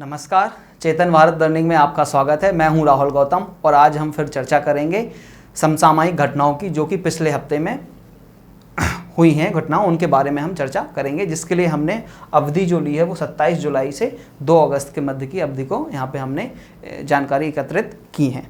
नमस्कार, चेतन भारत लर्निंग में आपका स्वागत है। मैं हूं राहुल गौतम और आज हम फिर चर्चा करेंगे समसामयिक घटनाओं की, जो कि पिछले हफ्ते में हुई हैं घटनाओं, उनके बारे में हम चर्चा करेंगे। जिसके लिए हमने अवधि जो ली है वो 27 जुलाई से 2 अगस्त के मध्य की अवधि को यहाँ पे हमने जानकारी एकत्रित की है।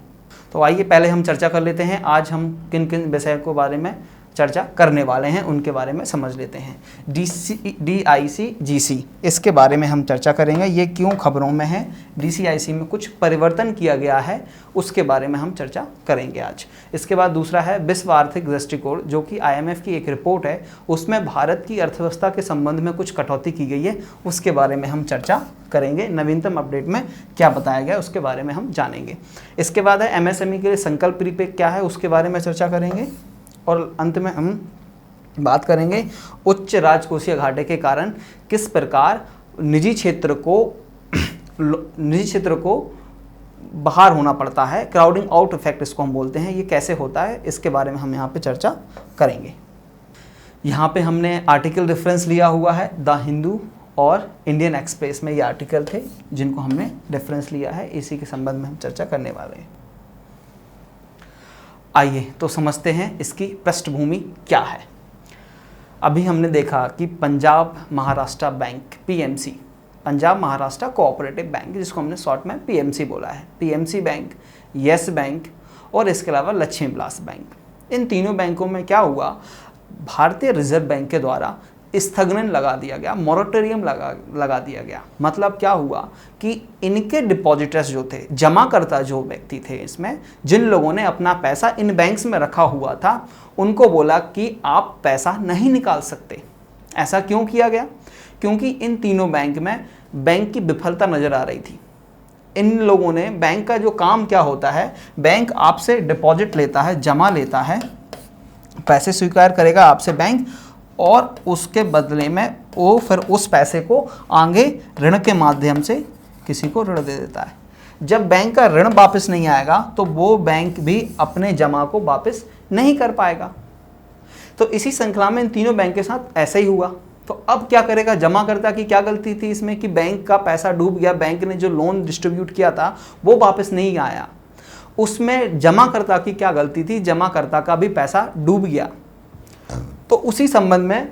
तो आइए पहले हम चर्चा कर लेते हैं आज हम किन किन विषय को बारे में चर्चा करने वाले हैं उनके बारे में समझ लेते हैं। DIC-GC इसके बारे में हम चर्चा करेंगे, ये क्यों खबरों में है। DCIC में कुछ परिवर्तन किया गया है, उसके बारे में हम चर्चा करेंगे आज। इसके बाद दूसरा है विश्व आर्थिक दृष्टिकोण, जो कि IMF की एक रिपोर्ट है, उसमें भारत की अर्थव्यवस्था के संबंध में कुछ कटौती की गई है, उसके बारे में हम चर्चा करेंगे। नवीनतम अपडेट में क्या बताया गया उसके बारे में हम जानेंगे। इसके बाद है MSME के लिए संकल्प प्रीपेड क्या है, उसके बारे में चर्चा करेंगे। और अंत में हम बात करेंगे उच्च राजकोषीय घाटे के कारण किस प्रकार निजी क्षेत्र को बाहर होना पड़ता है, क्राउडिंग आउट इफेक्ट इसको हम बोलते हैं, ये कैसे होता है, इसके बारे में हम यहाँ पे चर्चा करेंगे। यहाँ पे हमने आर्टिकल रेफरेंस लिया हुआ है, द हिंदू और इंडियन एक्सप्रेस में ये आर्टिकल थे जिनको हमने रेफरेंस लिया है, इसी के संबंध में हम चर्चा करने वाले हैं। आइए तो समझते हैं इसकी पृष्ठभूमि क्या है। अभी हमने देखा कि Punjab Maharashtra bank PMC, Punjab Maharashtra cooperative bank, जिसको हमने शॉर्ट में PMC बोला है, PMC बैंक, येस बैंक और इसके अलावा लक्ष्मी विलास बैंक, इन तीनों बैंकों में क्या हुआ, भारतीय रिजर्व बैंक के द्वारा स्थगन लगा दिया गया, मोरेटोरियम लगा दिया गया। मतलब क्या हुआ कि इनके डिपॉजिटर्स जो थे, जमाकर्ता जो व्यक्ति थे, इसमें जिन लोगों ने अपना पैसा इन बैंक्स में रखा हुआ था, उनको बोला कि आप पैसा नहीं निकाल सकते। ऐसा क्यों किया गया? क्योंकि इन तीनों बैंक में बैंक की विफलता नज़र आ रही थी। इन लोगों ने, बैंक का जो काम क्या होता है, बैंक आपसे डिपॉजिट लेता है, जमा लेता है, पैसे स्वीकार करेगा आपसे बैंक, और उसके बदले में वो फिर उस पैसे को आगे ऋण के माध्यम से किसी को ऋण दे देता है। जब बैंक का ऋण वापस नहीं आएगा तो वो बैंक भी अपने जमा को वापस नहीं कर पाएगा। तो इसी श्रृंखला में इन तीनों बैंक के साथ ऐसा ही हुआ। तो अब क्या करेगा जमाकर्ता की? क्या गलती थी इसमें कि बैंक का पैसा डूब गया, बैंक ने जो लोन डिस्ट्रीब्यूट किया था वो वापस नहीं आया। उसमें जमाकर्ता की क्या गलती थी? जमाकर्ता का भी पैसा डूब गया। तो उसी संबंध में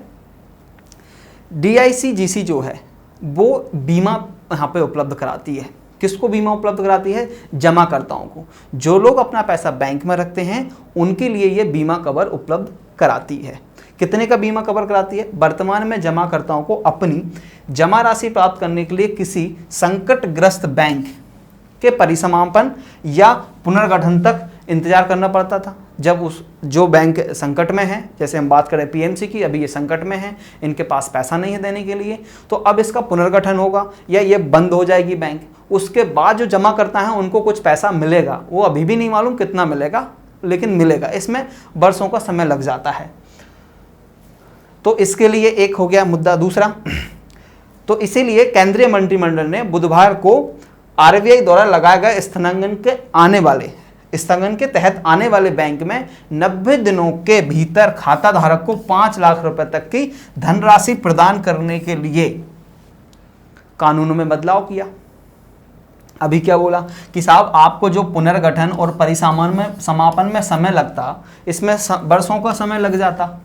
DIC-GC जो है वो बीमा यहाँ पे उपलब्ध कराती है। किसको बीमा उपलब्ध कराती है? जमाकर्ताओं को। जो लोग अपना पैसा बैंक में रखते हैं उनके लिए ये बीमा कवर उपलब्ध कराती है। कितने का बीमा कवर कराती है? वर्तमान में जमाकर्ताओं को अपनी जमा राशि प्राप्त करने के लिए किसी संकटग्रस्त बैंक के परिसमापन या पुनर्गठन तक इंतजार करना पड़ता था। जब उस जो बैंक संकट में है, जैसे हम बात करें PMC की, अभी ये संकट में है, इनके पास पैसा नहीं है देने के लिए, तो अब इसका पुनर्गठन होगा या ये बंद हो जाएगी बैंक। उसके बाद जो जमा करता है उनको कुछ पैसा मिलेगा, वो अभी भी नहीं मालूम कितना मिलेगा, लेकिन मिलेगा। इसमें वर्षों का समय लग जाता है। तो इसके लिए एक हो गया मुद्दा। दूसरा, तो इसीलिए केंद्रीय मंत्रिमंडल ने बुधवार को RBI द्वारा लगाए गए स्थगन के तहत आने वाले बैंक में 90 दिनों के भीतर खाता धारक को 5 लाख रुपए तक की धनराशि प्रदान करने के लिए कानूनों में बदलाव किया। अभी क्या बोला कि साहब आपको जो पुनर्गठन और परिसमापन में समय लगता, इसमें वर्षों का समय लग जाता।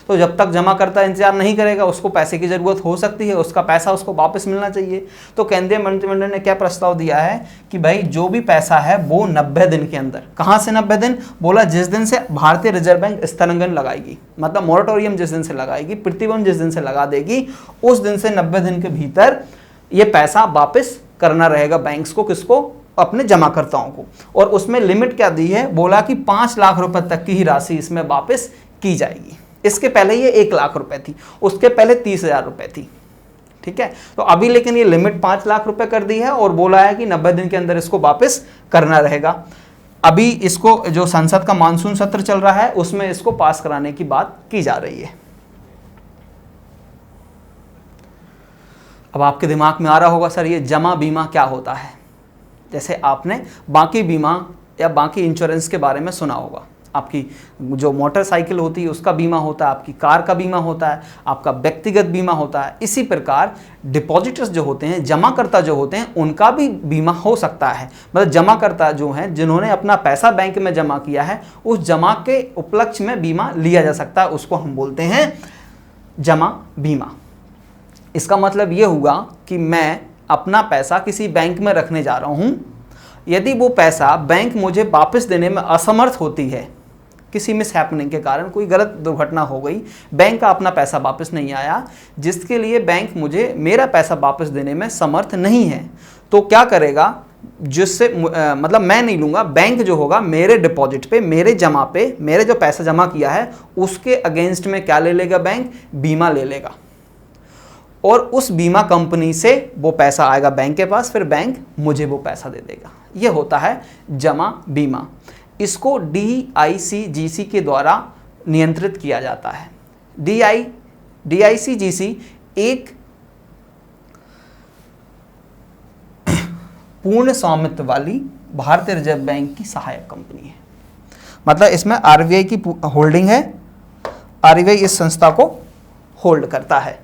तो जब तक जमाकर्ता इंतजार नहीं करेगा, उसको पैसे की ज़रूरत हो सकती है, उसका पैसा उसको वापस मिलना चाहिए। तो केंद्रीय मंत्रिमंडल ने क्या प्रस्ताव दिया है कि भाई जो भी पैसा है वो 90 दिन के अंदर, कहाँ से 90 दिन? बोला जिस दिन से भारतीय रिजर्व बैंक स्थगन लगाएगी, मतलब मोरेटोरियम जिस दिन से लगाएगी, प्रतिबंध जिस दिन से लगा देगी, उस दिन से 90 दिन के भीतर ये पैसा वापस करना रहेगा बैंक्स को। किसको? अपने जमाकर्ताओं को। और उसमें लिमिट क्या दी है? बोला कि 5 लाख रुपए तक की ही राशि इसमें वापस की जाएगी। इसके पहले ये 1 लाख रुपए थी, उसके पहले 30,000 रुपए थी। ठीक है, तो अभी लेकिन ये लिमिट 5 लाख रुपए कर दी है और बोला है कि 90 दिन के अंदर इसको वापस करना रहेगा। अभी इसको जो संसद का मानसून सत्र चल रहा है उसमें इसको पास कराने की बात की जा रही है। अब आपके दिमाग में आ रहा होगा सर ये जमा बीमा क्या होता है? जैसे आपने बाकी बीमा या बाकी इंश्योरेंस के बारे में सुना होगा। आपकी जो मोटरसाइकिल होती है उसका बीमा होता है, आपकी कार का बीमा होता है, आपका व्यक्तिगत बीमा होता है। इसी प्रकार डिपॉजिटर्स जो होते हैं, जमाकर्ता जो होते हैं, उनका भी बीमा हो सकता है। मतलब जमाकर्ता जो हैं, जिन्होंने अपना पैसा बैंक में जमा किया है, उस जमा के उपलक्ष्य में बीमा लिया जा सकता है, उसको हम बोलते हैं जमा बीमा। इसका मतलब ये हुआ कि मैं अपना पैसा किसी बैंक में रखने जा रहा हूँ, यदि वो पैसा बैंक मुझे वापस देने में असमर्थ होती है, किसी मिस हैपनिंग के कारण कोई गलत दुर्घटना हो गई, बैंक का अपना पैसा वापस नहीं आया, जिसके लिए बैंक मुझे मेरा पैसा वापस देने में समर्थ नहीं है, तो क्या करेगा, जिससे मतलब मैं नहीं लूँगा, बैंक जो होगा मेरे डिपॉजिट पे, मेरे जमा पे, मेरे जो पैसा जमा किया है उसके अगेंस्ट में क्या ले लेगा बैंक, बीमा ले लेगा। और उस बीमा कंपनी से वो पैसा आएगा बैंक के पास, फिर बैंक मुझे वो पैसा दे देगा। ये होता है जमा बीमा। इसको DICGC के द्वारा नियंत्रित किया जाता है। DICGC एक पूर्ण स्वामित्व वाली भारतीय रिजर्व बैंक की सहायक कंपनी है। मतलब इसमें RBI की होल्डिंग है, RBI इस संस्था को होल्ड करता है।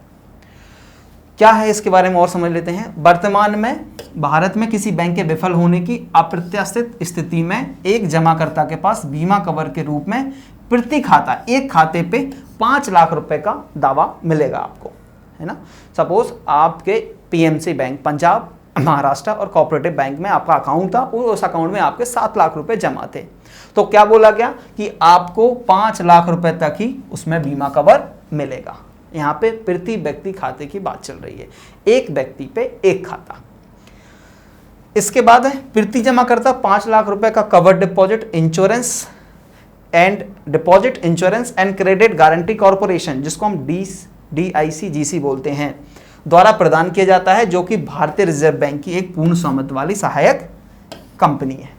क्या है इसके बारे में और समझ लेते हैं। वर्तमान में भारत में किसी बैंक के विफल होने की अप्रत्याशित स्थिति में एक जमाकर्ता के पास बीमा कवर के रूप में प्रति खाता, एक खाते पे 5 लाख रुपए का दावा मिलेगा आपको, है ना। सपोज आपके PMC बैंक, पंजाब महाराष्ट्र और कोऑपरेटिव बैंक में आपका अकाउंट था और उस अकाउंट में आपके 7 लाख रुपए जमा थे, तो क्या बोला गया कि आपको 5 लाख रुपए तक ही उसमें बीमा कवर मिलेगा। यहाँ पे प्रति व्यक्ति खाते की बात चल रही है, एक व्यक्ति पे एक खाता। इसके बाद है प्रति जमा करता 5 लाख रुपए का cover deposit insurance and credit guarantee corporation, जिसको हम DICGC बोलते हैं, द्वारा प्रदान किया जाता है, जो कि भारतीय रिजर्व बैंक की एक पूर्ण स्वामित्व वाली सहायक कंपनी है।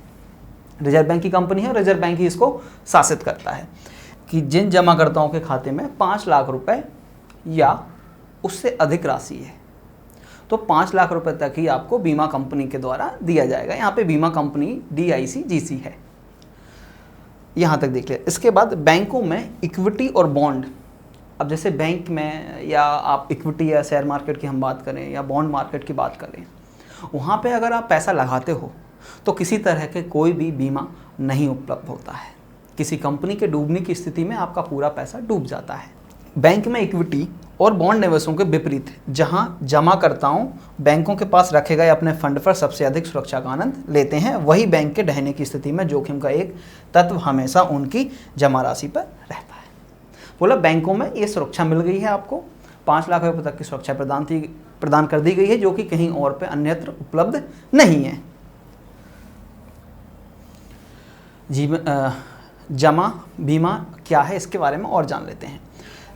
रिजर्व बैंक की कंपनी है, रिजर्व बैंक ही इसको शासित करता है कि जिन जमाकर्ताओं के खाते में 5 लाख रुपए या उससे अधिक राशि है, तो 5 लाख रुपए तक ही आपको बीमा कंपनी के द्वारा दिया जाएगा। यहाँ पे बीमा कंपनी DICGC है। यहाँ तक देख लिया। इसके बाद बैंकों में इक्विटी और बॉन्ड, अब जैसे बैंक में या आप इक्विटी या शेयर मार्केट की हम बात करें या बॉन्ड मार्केट की बात करें, वहाँ पे अगर आप पैसा लगाते हो तो किसी तरह के कोई भी बीमा नहीं उपलब्ध होता है। किसी कंपनी के डूबने की स्थिति में आपका पूरा पैसा डूब जाता है। बैंक में इक्विटी और बॉन्ड निवेशों के विपरीत, जहां जमाकर्ताओं बैंकों के पास रखे गए अपने फंड पर सबसे अधिक सुरक्षा का आनंद लेते हैं, वही बैंक के ढहने की स्थिति में जोखिम का एक तत्व हमेशा उनकी जमा राशि पर रहता है। बोला बैंकों में ये सुरक्षा मिल गई है, आपको 5 लाख रुपए तक की सुरक्षा प्रदान कर दी गई है, जो कि कहीं और पे अन्यत्र उपलब्ध नहीं है। जमा बीमा क्या है, इसके बारे में और जान लेते हैं।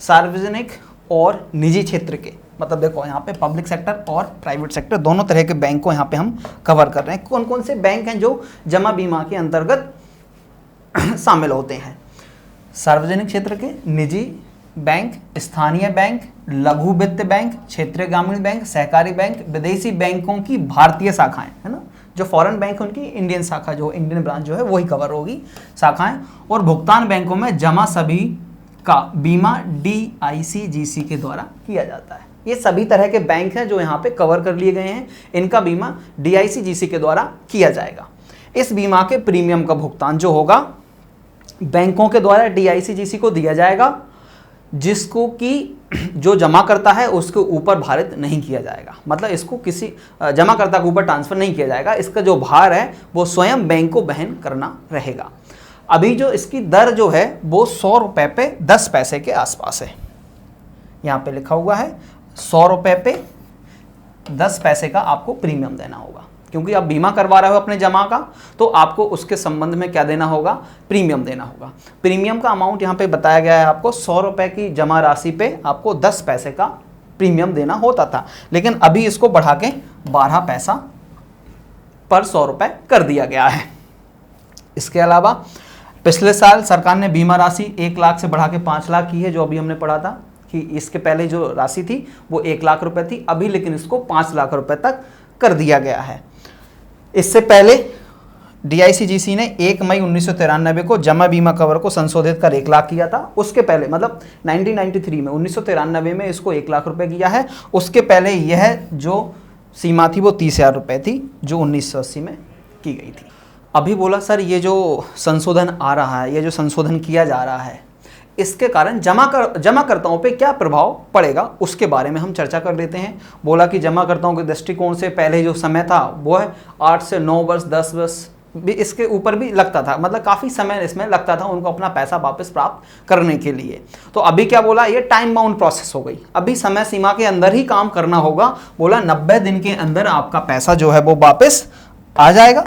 सार्वजनिक और निजी क्षेत्र के, मतलब देखो यहाँ पे पब्लिक सेक्टर और प्राइवेट सेक्टर दोनों तरह के बैंक को यहाँ पे हम कवर कर रहे हैं। कौन कौन से बैंक हैं जो जमा बीमा के अंतर्गत शामिल होते हैं। सार्वजनिक क्षेत्र के निजी बैंक, स्थानीय बैंक, लघु वित्त बैंक, क्षेत्रीय ग्रामीण बैंक, सहकारी बैंक, विदेशी बैंकों की भारतीय शाखाएं, है ना, जो फॉरेन बैंक उनकी इंडियन शाखा, जो इंडियन ब्रांच जो है वही कवर होगी, शाखाएं। और भुगतान बैंकों में जमा सभी का बीमा DICGC के द्वारा किया जाता है। ये सभी तरह के बैंक हैं जो यहाँ पे कवर कर लिए गए हैं, इनका बीमा DICGC के द्वारा किया जाएगा। इस बीमा के प्रीमियम का भुगतान जो होगा बैंकों के द्वारा DICGC को दिया जाएगा, जिसको कि जो जमा करता है उसके ऊपर भारित नहीं किया जाएगा। मतलब इसको किसी जमाकर्ता के ऊपर ट्रांसफर नहीं किया जाएगा, इसका जो भार है वो स्वयं बैंक को वहन करना रहेगा। अभी जो इसकी दर जो है वो 100 रुपये पे 10 पैसे के आसपास है। यहाँ पे लिखा हुआ है 100 रुपये पे 10 पैसे का आपको प्रीमियम देना होगा, क्योंकि आप बीमा करवा रहे हो अपने जमा का, तो आपको उसके संबंध में क्या देना होगा, प्रीमियम देना होगा। प्रीमियम का अमाउंट यहाँ पे बताया गया है आपको 100 रुपये की जमा राशि पे आपको 10 पैसे का प्रीमियम देना होता था, लेकिन अभी इसको बढ़ा के 12 पैसा पर 100 रुपये कर दिया गया है। इसके अलावा पिछले साल सरकार ने बीमा राशि 1 लाख से बढ़ा के 5 लाख की है, जो अभी हमने पढ़ा था कि इसके पहले जो राशि थी वो 1 लाख रुपए थी, अभी लेकिन इसको 5 लाख रुपए तक कर दिया गया है। इससे पहले DICGC ने 1 मई 1993 को जमा बीमा कवर को संशोधित कर 1 लाख किया था। उसके पहले मतलब 1993 में 1993 में इसको 1 लाख रुपए किया है। उसके पहले यह जो सीमा थी वो 30,000 रुपये थी जो 1980 में की गई थी। अभी बोला सर ये जो संशोधन आ रहा है, ये जो संशोधन किया जा रहा है, इसके कारण जमाकर्ताओं पे क्या प्रभाव पड़ेगा उसके बारे में हम चर्चा कर लेते हैं। बोला कि जमाकर्ताओं के दृष्टिकोण से पहले जो समय था वो है 8 से 9 वर्ष 10 वर्ष भी इसके ऊपर भी लगता था, मतलब काफ़ी समय इसमें लगता था उनको अपना पैसा वापस प्राप्त करने के लिए। तो अभी क्या बोला, ये टाइम बाउंड प्रोसेस हो गई, अभी समय सीमा के अंदर ही काम करना होगा। बोला 90 दिन के अंदर आपका पैसा जो है वो वापस आ जाएगा,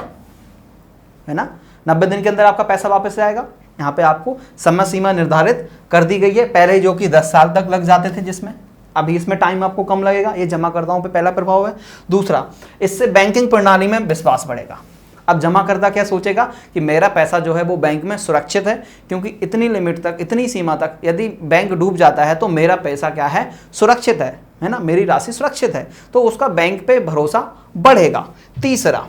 है ना। 90 दिन के अंदर आपका पैसा वापस आएगा। यहाँ पे आपको समय सीमा निर्धारित कर दी गई है, पहले जो कि 10 साल तक लग जाते थे जिसमें, अभी इसमें टाइम आपको कम लगेगा। ये जमाकर्ताओं पे पहला प्रभाव है। दूसरा, इससे बैंकिंग प्रणाली में विश्वास बढ़ेगा। अब जमाकर्ता क्या सोचेगा कि मेरा पैसा जो है वो बैंक में सुरक्षित है, क्योंकि इतनी लिमिट तक, इतनी सीमा तक यदि बैंक डूब जाता है तो मेरा पैसा क्या है, सुरक्षित है ना, मेरी राशि सुरक्षित है, तो उसका बैंक पे भरोसा बढ़ेगा। तीसरा,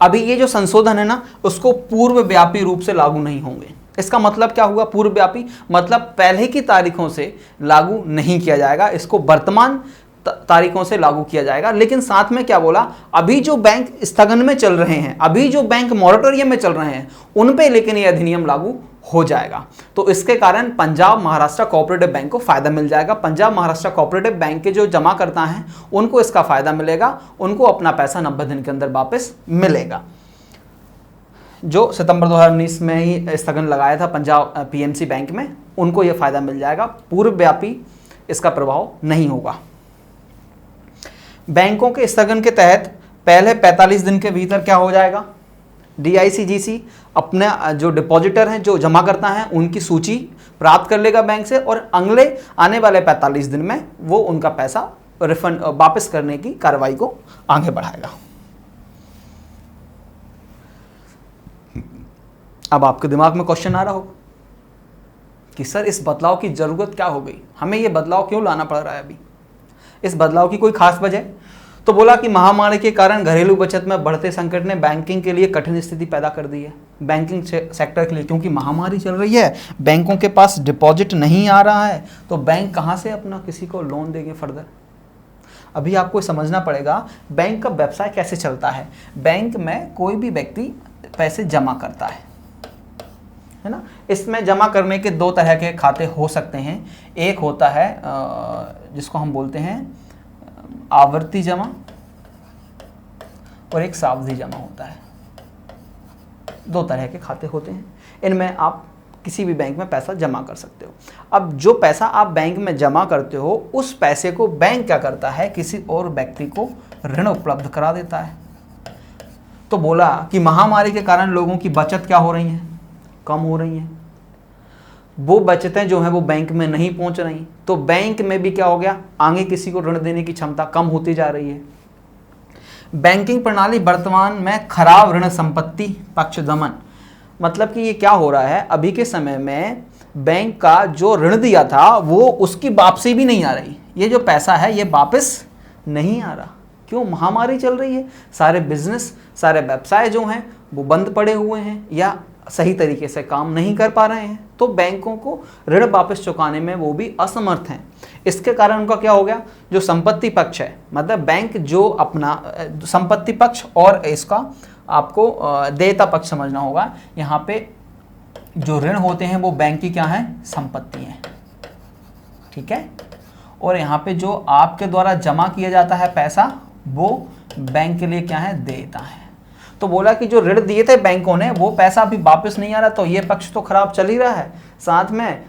अभी ये जो संशोधन है ना, उसको पूर्वव्यापी रूप से लागू नहीं होंगे। इसका मतलब क्या हुआ, पूर्वव्यापी मतलब पहले की तारीखों से लागू नहीं किया जाएगा, इसको वर्तमान तारीखों से लागू किया जाएगा। लेकिन साथ में क्या बोला, अभी जो बैंक स्थगन में चल रहे हैं, अभी जो बैंक मॉरेटोरियम में चल रहे हैं, उन पे लेकिन ये अधिनियम लागू हो जाएगा। तो इसके कारण पंजाब महाराष्ट्र कोऑपरेटिव बैंक को फायदा मिल जाएगा। पंजाब महाराष्ट्र कोऑपरेटिव बैंक के जो जमाकर्ता हैं उनको इसका फायदा मिलेगा, उनको अपना पैसा 90 दिन के अंदर वापस मिलेगा। जो सितंबर 2019 में ही स्थगन लगाया था पंजाब PMC बैंक में, उनको यह फायदा मिल जाएगा। पूर्वव्यापी इसका प्रभाव नहीं होगा। बैंकों के स्थगन के तहत पहले 45 दिन के भीतर क्या हो जाएगा, DICGC अपने जो डिपॉजिटर हैं, जो जमा करता हैं, उनकी सूची प्राप्त कर लेगा बैंक से, और अगले आने वाले 45 दिन में वो उनका पैसा रिफंड वापस करने की कार्रवाई को आगे बढ़ाएगा। अब आपके दिमाग में क्वेश्चन आ रहा होगा कि सर इस बदलाव की जरूरत क्या हो गई, हमें ये बदलाव क्यों लाना पड़ रहा है अभी, इस बदलाव की कोई खास वजह। तो बोला कि महामारी के कारण घरेलू बचत में बढ़ते संकट ने बैंकिंग के लिए कठिन स्थिति पैदा कर दी है, बैंकिंग सेक्टर के लिए, क्योंकि महामारी चल रही है, बैंकों के पास डिपॉजिट नहीं आ रहा है, तो बैंक कहाँ से अपना किसी को लोन देंगे फर्दर। अभी आपको समझना पड़ेगा बैंक का व्यवसाय कैसे चलता है। बैंक में कोई भी व्यक्ति पैसे जमा करता है ना। इसमें जमा करने के 2 तरह के खाते हो सकते हैं। एक होता है जिसको हम बोलते हैं आवर्ती जमा, और एक सावधि जमा होता है। 2 तरह के खाते होते हैं, इनमें आप किसी भी बैंक में पैसा जमा कर सकते हो। अब जो पैसा आप बैंक में जमा करते हो, उस पैसे को बैंक क्या करता है, किसी और व्यक्ति को ऋण उपलब्ध करा देता है। तो बोला कि महामारी के कारण लोगों की बचत क्या हो रही है, कम हो रही है, वो बचतें जो हैं वो बैंक में नहीं पहुंच रही, तो बैंक में भी क्या हो गया, आगे किसी को ऋण देने की क्षमता कम होती जा रही है। बैंकिंग प्रणाली वर्तमान में खराब ऋण संपत्ति पक्ष दमन, मतलब कि ये क्या हो रहा है, अभी के समय में बैंक का जो ऋण दिया था वो उसकी वापसी भी नहीं आ रही, ये जो पैसा है ये वापस नहीं आ रहा। क्यों, महामारी चल रही है, सारे बिजनेस, सारे व्यवसाय जो हैं वो बंद पड़े हुए हैं या सही तरीके से काम नहीं कर पा रहे हैं, तो बैंकों को ऋण वापस चुकाने में वो भी असमर्थ हैं। इसके कारण उनका क्या हो गया, जो संपत्ति पक्ष है, मतलब बैंक जो अपना संपत्ति पक्ष और इसका आपको देयता पक्ष समझना होगा। यहाँ पे जो ऋण होते हैं वो बैंक की क्या है, संपत्ति है, ठीक है, और यहाँ पे जो आपके द्वारा जमा किया जाता है पैसा वो बैंक के लिए क्या है, देयता है। तो बोला कि जो ऋण दिए थे बैंकों ने वो पैसा अभी वापस नहीं आ रहा, तो ये पक्ष तो खराब चल ही रहा है। साथ में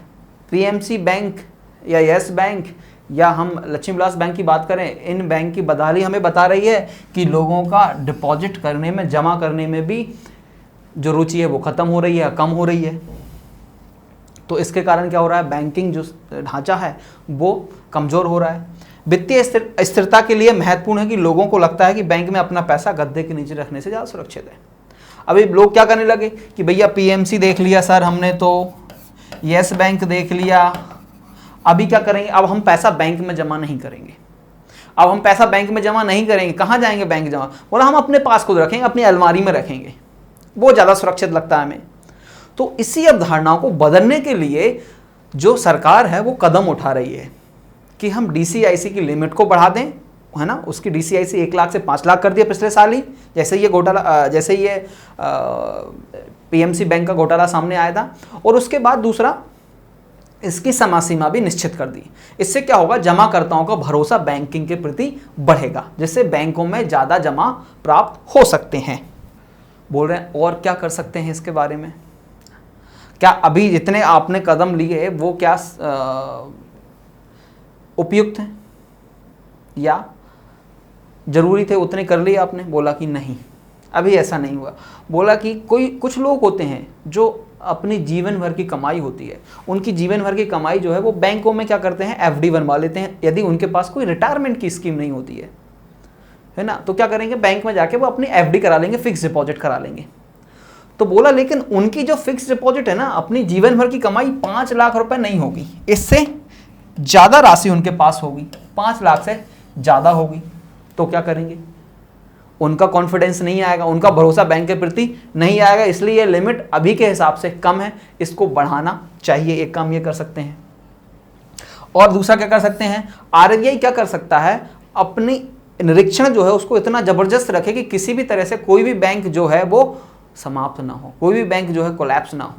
PMC बैंक या यस बैंक या हम लक्ष्मी विलास बैंक की बात करें, इन बैंक की बदहाली हमें बता रही है कि लोगों का डिपॉजिट करने में, जमा करने में भी जो रुचि है वो खत्म हो रही है, कम हो रही है। तो इसके कारण क्या हो रहा है, बैंकिंग जो ढांचा है वो कमज़ोर हो रहा है। वित्तीय स्थिरता के लिए महत्वपूर्ण है कि लोगों को लगता है कि बैंक में अपना पैसा गद्दे के नीचे रखने से ज़्यादा सुरक्षित है। अभी लोग क्या करने लगे कि भैया PMC देख लिया सर हमने, तो यस बैंक देख लिया, अभी क्या करेंगे, अब हम पैसा बैंक में जमा नहीं करेंगे, अब हम पैसा बैंक में जमा नहीं करेंगे, कहाँ जाएंगे बैंक जमा? बोला हम अपने पास खुद रखेंगे, अपनी अलमारी में रखेंगे, वो ज़्यादा सुरक्षित लगता है हमें। तो इसी अवधारणाओं को बदलने के लिए जो सरकार है वो कदम उठा रही है कि हम DCIC की लिमिट को बढ़ा दें, है ना। उसकी DCIC 1 लाख से 5 लाख कर दिया पिछले साल ही, जैसे ये घोटाला, जैसे ये PMC बैंक का घोटाला सामने आया था। और उसके बाद दूसरा, इसकी समय सीमा भी निश्चित कर दी। इससे क्या होगा, जमाकर्ताओं का भरोसा बैंकिंग के प्रति बढ़ेगा, जिससे बैंकों में ज़्यादा जमा प्राप्त हो सकते हैं। बोल रहे हैं और क्या कर सकते हैं इसके बारे में? क्या अभी जितने आपने कदम लिए वो क्या उपयुक्त हैं या जरूरी थे उतने कर लिए आपने? बोला कि नहीं, अभी ऐसा नहीं हुआ। बोला कि कुछ लोग होते हैं जो अपनी जीवन भर की कमाई होती है, उनकी जीवन भर की कमाई जो है वो बैंकों में क्या करते हैं, FD बनवा लेते हैं, यदि उनके पास कोई रिटायरमेंट की स्कीम नहीं होती है ना, तो क्या करेंगे, बैंक में जाके वो अपनी FD करा लेंगे, फिक्स डिपॉजिट करा लेंगे। तो बोला लेकिन उनकी जो फिक्स डिपॉजिट है ना, अपनी जीवन भर की कमाई 5 लाख रुपए नहीं होगी, इससे ज़्यादा राशि उनके पास होगी, 5 लाख से ज़्यादा होगी। तो क्या करेंगे, उनका कॉन्फिडेंस नहीं आएगा, उनका भरोसा बैंक के प्रति नहीं आएगा, इसलिए ये लिमिट अभी के हिसाब से कम है, इसको बढ़ाना चाहिए। एक काम ये कर सकते हैं। और दूसरा क्या कर सकते हैं, RBI क्या कर सकता है, अपनी निरीक्षण जो है उसको इतना जबरदस्त रखे कि किसी भी तरह से कोई भी बैंक जो है वो समाप्त ना हो, कोई भी बैंक जो है कोलैप्स ना हो।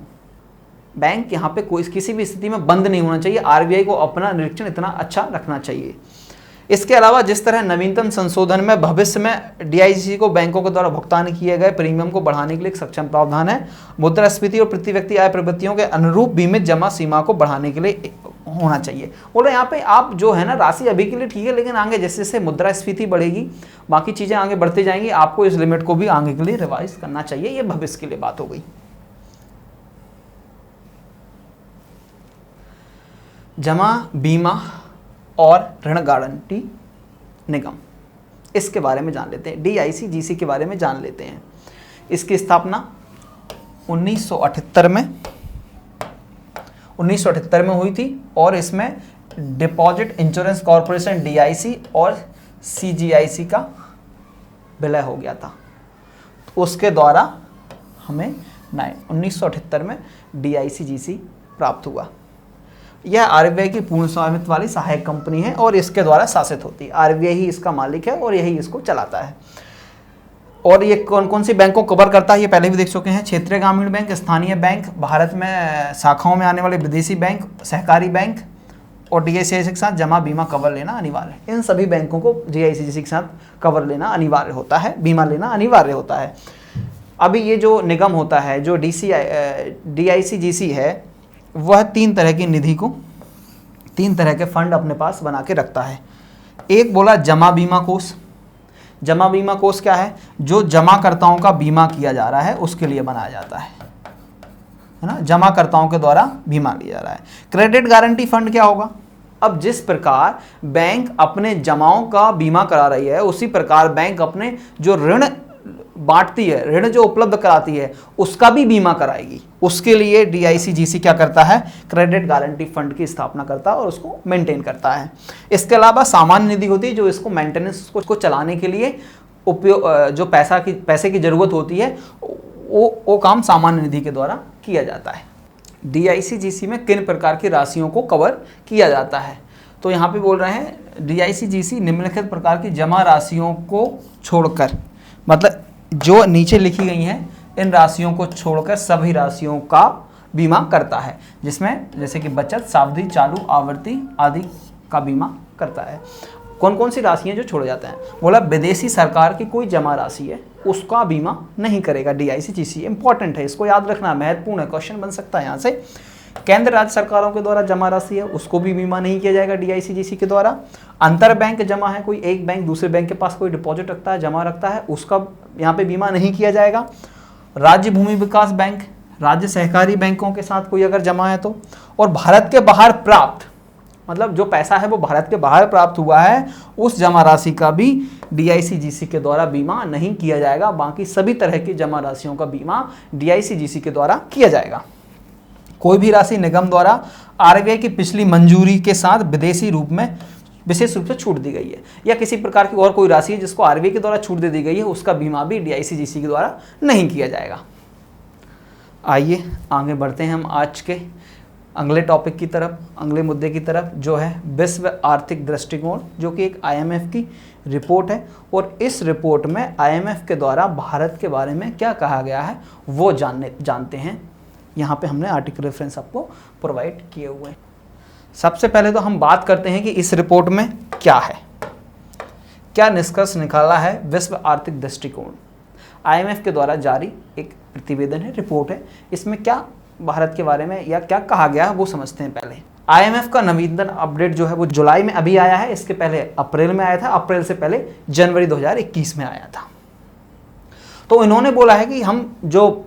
बैंक यहाँ पे कोई किसी भी स्थिति में बंद नहीं होना चाहिए। RBI को अपना निरीक्षण इतना अच्छा रखना चाहिए। इसके अलावा जिस तरह नवीनतम संशोधन में भविष्य में DICC को बैंकों के द्वारा भुगतान किए गए प्रीमियम को बढ़ाने के लिए एक सक्षम प्रावधान है, मुद्रास्फीति और प्रति व्यक्ति आय प्रवृत्तियों के अनुरूप बीमित जमा सीमा को बढ़ाने के लिए होना चाहिए। बोलो यहाँ पे आप जो है ना, राशि अभी के लिए ठीक है, लेकिन आगे जैसे जैसे मुद्रास्फीति बढ़ेगी, बाकी चीज़ें आगे बढ़ती जाएंगी, आपको इस लिमिट को भी आगे के लिए रिवाइज करना चाहिए। ये भविष्य के लिए बात हो गई। जमा बीमा और ऋण गारंटी निगम, इसके बारे में जान लेते हैं। DICGC के बारे में जान लेते हैं। इसकी स्थापना 1978 में हुई थी और इसमें डिपॉजिट इंश्योरेंस कॉरपोरेशन DIC और CGIC का विलय हो गया था। तो उसके द्वारा हमें 1978 में DICGC प्राप्त हुआ। यह RBI की पूर्ण स्वामित्व वाली सहायक कंपनी है और इसके द्वारा शासित होती है। RBI ही इसका मालिक है और यही इसको चलाता है। और ये कौन कौन सी बैंकों को कवर करता है ये पहले भी देख चुके हैं। क्षेत्रीय ग्रामीण बैंक, स्थानीय बैंक, भारत में शाखाओं में आने वाले विदेशी बैंक, सहकारी बैंक और DICGC के साथ जमा बीमा कवर लेना अनिवार्य है। इन सभी बैंकों को DICGC के साथ कवर लेना अनिवार्य होता है, बीमा लेना अनिवार्य होता है। अभी ये जो निगम होता है, जो DICGC है, वह 3 तरह की निधि को, 3 तरह के फंड अपने पास बना के रखता है। एक बोला जमा बीमा कोष। जमा बीमा कोष क्या है, जो जमाकर्ताओं का बीमा किया जा रहा है उसके लिए बनाया जाता है ना, जमाकर्ताओं के द्वारा बीमा लिया जा रहा है। क्रेडिट गारंटी फंड क्या होगा, अब जिस प्रकार बैंक अपने जमाओं का बीमा करा रही है, उसी प्रकार बैंक अपने जो ऋण बांटती है, ऋण जो उपलब्ध कराती है, उसका भी बीमा कराएगी। उसके लिए DICGC क्या करता है, क्रेडिट गारंटी फंड की स्थापना करता है और उसको मेंटेन करता है। इसके अलावा सामान्य निधि होती है, जो इसको मेंटेनेंस को चलाने के लिए उपयोग, जो पैसे की जरूरत होती है, वो काम सामान्य निधि के द्वारा किया जाता है। DICGC में किन प्रकार की राशियों को कवर किया जाता है, तो यहाँ पे बोल रहे हैं DICGC निम्नलिखित प्रकार की जमा राशियों को छोड़कर, मतलब जो नीचे लिखी गई हैं इन राशियों को छोड़कर सभी राशियों का बीमा करता है, जिसमें जैसे कि बचत, सावधि, चालू, आवर्ती आदि का बीमा करता है। कौन कौन सी राशियां जो छोड़ जाते हैं, बोला विदेशी सरकार की कोई जमा राशि है उसका बीमा नहीं करेगा DICGC। इंपॉर्टेंट है, इसको याद रखना, महत्वपूर्ण है, क्वेश्चन बन सकता है यहाँ से। केंद्र राज्य सरकारों के द्वारा जमा राशि है उसको भी बीमा नहीं किया जाएगा DICGC के द्वारा। अंतर बैंक जमा है, कोई एक बैंक दूसरे बैंक के पास कोई डिपॉजिट रखता है, जमा रखता है, उसका यहाँ पे बीमा नहीं किया जाएगा। राज्य भूमि विकास बैंक, राज्य सहकारी बैंकों के साथ कोई अगर जमा है तो, और भारत के बाहर प्राप्त, मतलब जो पैसा है वो भारत के बाहर प्राप्त हुआ है, उस जमा राशि का भी DICGC के द्वारा बीमा नहीं किया जाएगा। बाकी सभी तरह की जमा राशियों का बीमा DICGC के द्वारा किया जाएगा। कोई भी राशि निगम द्वारा RBI की पिछली मंजूरी के साथ विदेशी रूप में विशेष रूप से छूट दी गई है, या किसी प्रकार की और कोई राशि है जिसको आरबीआई के द्वारा छूट दे दी गई है, उसका बीमा भी डीआईसीजीसी के द्वारा नहीं किया जाएगा। आइए आगे बढ़ते हैं हम आज के अगले टॉपिक की तरफ, अगले मुद्दे की तरफ, जो है विश्व आर्थिक दृष्टिकोण, जो कि एक आईएमएफ की रिपोर्ट है। और इस रिपोर्ट में आईएमएफ के द्वारा भारत के बारे में क्या कहा गया है वो जानते हैं। यहाँ पे हमने आर्टिकल रेफरेंस आपको प्रोवाइड किए हुए हैं। सबसे पहले तो हम बात करते हैं कि इस रिपोर्ट में क्या है, क्या निष्कर्ष निकाला है विश्व आर्थिक दृष्टिकोण। आईएमएफ के द्वारा जारी एक प्रतिवेदन है, रिपोर्ट है। इसमें क्या भारत के बारे में या क्या कहा गया है वो समझते हैं पहले। आईएमएफ का नवीनतम अपडेट जो है वो जुलाई में अभी आया है, इसके पहले अप्रैल में आया था, अप्रैल से पहले जनवरी 2021 में आया था। तो इन्होंने बोला है कि हम जो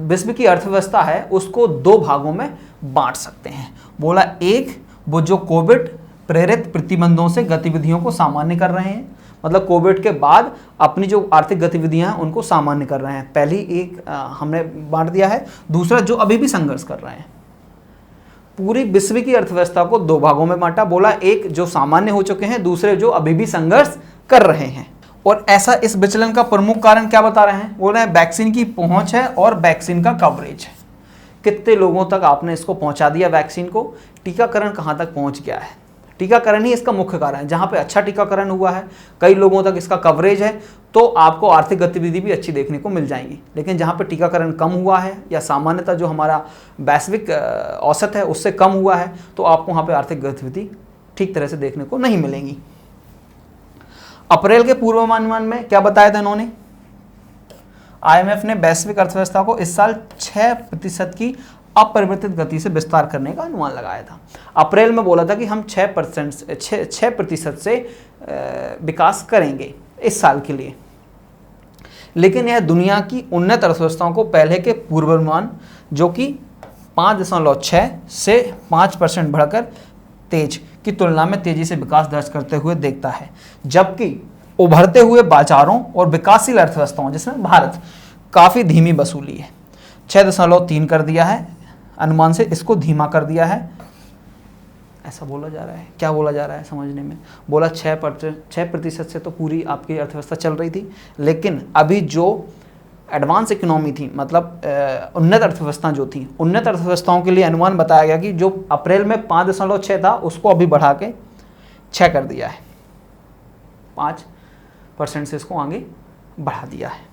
विश्व की अर्थव्यवस्था है उसको दो भागों में बांट सकते हैं। बोला एक, वो जो कोविड प्रेरित प्रतिबंधों से गतिविधियों को सामान्य कर रहे हैं, मतलब कोविड के बाद अपनी जो आर्थिक गतिविधियां हैं उनको सामान्य कर रहे हैं, पहली एक हमने बांट दिया है। दूसरा जो अभी भी संघर्ष कर रहे हैं, पूरी विश्व की अर्थव्यवस्था को दो भागों में बांटा। बोला एक जो सामान्य हो चुके हैं, दूसरे जो अभी भी संघर्ष कर रहे हैं। और ऐसा इस विचलन का प्रमुख कारण क्या बता रहे हैं, बोल रहे हैं वैक्सीन की पहुंच है और वैक्सीन का कवरेज है। कितने लोगों तक आपने इसको पहुंचा दिया वैक्सीन को, टीकाकरण कहां तक पहुंच गया है। टीकाकरण ही इसका मुख्य कारण है। जहां पे अच्छा टीकाकरण हुआ है, कई लोगों तक इसका कवरेज है, तो आपको आर्थिक गतिविधि भी अच्छी देखने को मिल जाएंगी। लेकिन जहां पे टीकाकरण कम हुआ है या सामान्यतः जो हमारा वैश्विक औसत है उससे कम हुआ है, तो आपको वहां पे आर्थिक गतिविधि ठीक तरह से देखने को नहीं मिलेंगी। अप्रैल के पूर्वानुमान में क्या बताया था इन्होंने, आईएमएफ ने वैश्विक अर्थव्यवस्था को इस साल 6% की अपरिवर्तित गति से विस्तार करने का अनुमान लगाया था। अप्रैल में बोला था कि हम 6% से विकास करेंगे इस साल के लिए। लेकिन यह दुनिया की उन्नत अर्थव्यवस्थाओं को पहले के पूर्वानुमान जो कि 5.6 से 5% बढ़कर तेज की तुलना में तेजी से विकास दर्ज करते हुए देखता है, जबकि उभरते हुए बाजारों और विकासशील अर्थव्यवस्थाओं जिसमें भारत काफ़ी धीमी वसूली है। 6.3 कर दिया है अनुमान से, इसको धीमा कर दिया है। ऐसा बोला जा रहा है, क्या बोला जा रहा है समझने में, बोला 6% से तो पूरी आपकी अर्थव्यवस्था चल रही थी, लेकिन अभी जो एडवांस इकोनॉमी थी, मतलब उन्नत अर्थव्यवस्था जो थी, उन्नत अर्थव्यवस्थाओं के लिए अनुमान बताया गया कि जो अप्रैल में 5.6 था उसको अभी बढ़ा के 6 कर दिया है, 5% से इसको आगे बढ़ा दिया है।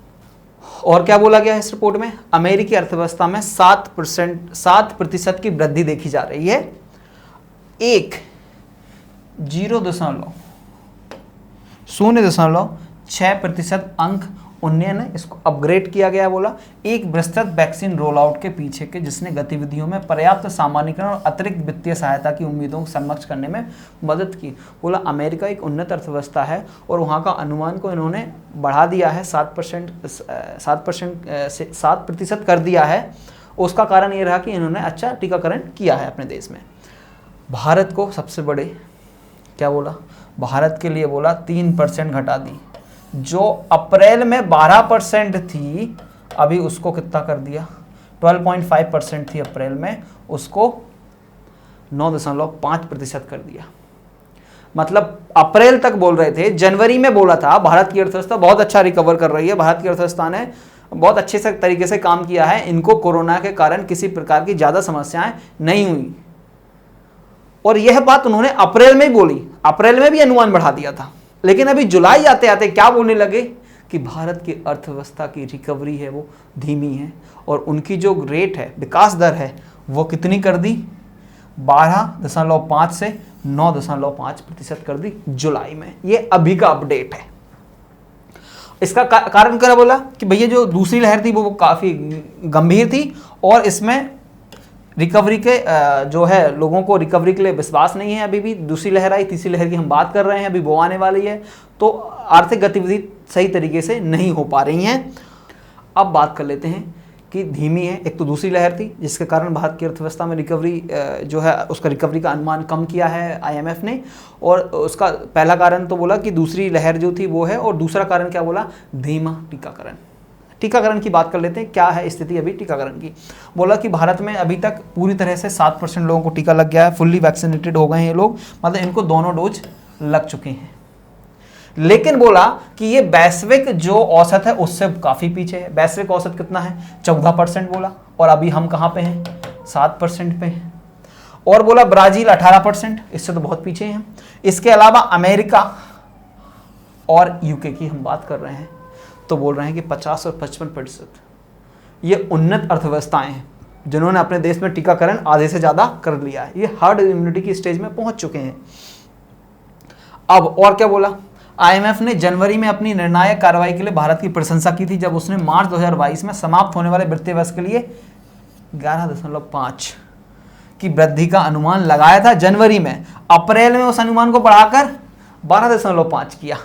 और क्या बोला गया है इस रिपोर्ट में, अमेरिकी अर्थव्यवस्था में 7% की वृद्धि देखी जा रही है। 0.6% अंक उन्नयन है, इसको अपग्रेड किया गया। बोला एक विस्तृत वैक्सीन रोल आउट के पीछे के जिसने गतिविधियों में पर्याप्त सामान्यीकरण और अतिरिक्त वित्तीय सहायता की उम्मीदों को समक्ष करने में मदद की। बोला अमेरिका एक उन्नत अर्थव्यवस्था है और वहाँ का अनुमान को इन्होंने बढ़ा दिया है 7% कर दिया है। उसका कारण ये रहा कि इन्होंने अच्छा टीकाकरण किया है अपने देश में। भारत को सबसे बड़े क्या बोला, भारत के लिए बोला 3% घटा दी, जो अप्रैल में 12% थी, अभी उसको कितना कर दिया, 12.5% थी अप्रैल में, उसको 9.5% कर दिया। मतलब अप्रैल तक बोल रहे थे, जनवरी में बोला था भारत की अर्थव्यवस्था बहुत अच्छा रिकवर कर रही है, भारत की अर्थव्यवस्था ने बहुत अच्छे से तरीके से काम किया है, इनको कोरोना के कारण किसी प्रकार की ज़्यादा समस्याएं नहीं हुई। और यह बात उन्होंने अप्रैल में ही बोली, अप्रैल में भी अनुमान बढ़ा दिया था। लेकिन अभी जुलाई आते आते क्या बोलने लगे कि भारत की अर्थव्यवस्था की रिकवरी है वो धीमी है, और उनकी जो रेट है, विकास दर है, वो कितनी कर दी, 12.5 से 9.5% कर दी जुलाई में। ये अभी का अपडेट है। इसका कारण क्या बोला कि भैया जो दूसरी लहर थी वो काफ़ी गंभीर थी, और इसमें रिकवरी के जो है लोगों को रिकवरी के लिए विश्वास नहीं है। अभी भी दूसरी लहर आई, तीसरी लहर की हम बात कर रहे हैं, अभी वो आने वाली है, तो आर्थिक गतिविधि सही तरीके से नहीं हो पा रही हैं। अब बात कर लेते हैं कि धीमी है। एक तो दूसरी लहर थी जिसके कारण भारत की अर्थव्यवस्था में रिकवरी जो है उसका रिकवरी का अनुमान कम किया है आईएमएफ ने, और उसका पहला कारण तो बोला कि दूसरी लहर जो थी वो है, और दूसरा कारण क्या बोला, धीमा टीकाकरण। टीकाकरण की बात कर लेते हैं, क्या है स्थिति अभी टीकाकरण की। बोला कि भारत में अभी तक पूरी तरह से 7% लोगों को टीका लग गया है, फुल्ली वैक्सीनेटेड हो गए हैं ये लोग, मतलब इनको दोनों डोज लग चुके हैं। लेकिन बोला कि ये वैश्विक जो औसत है उससे काफ़ी पीछे है। वैश्विक औसत कितना है? 14% बोला, और अभी हम कहाँ पे हैं? 7% पे हैं। और बोला ब्राज़ील 18%, इससे तो बहुत पीछे हैं। इसके अलावा अमेरिका और यूके की हम बात कर रहे हैं तो बोल रहे हैं कि 50 और 55% ये उन्नत अर्थव्यवस्थाएं हैं जिन्होंने अपने देश में टीकाकरण आधे से ज़्यादा कर लिया है। ये हर्ड इम्यूनिटी की स्टेज में पहुंच चुके हैं। अब और क्या बोला? आईएमएफ ने जनवरी में अपनी निर्णायक कार्रवाई के लिए भारत की प्रशंसा की थी जब उसने मार्च 2022 में समाप्त होने वाले वित्तीय वर्ष के लिए 11.5 की वृद्धि का अनुमान लगाया था जनवरी में। अप्रैल में उस अनुमान को बढ़ाकर 12.5 किया,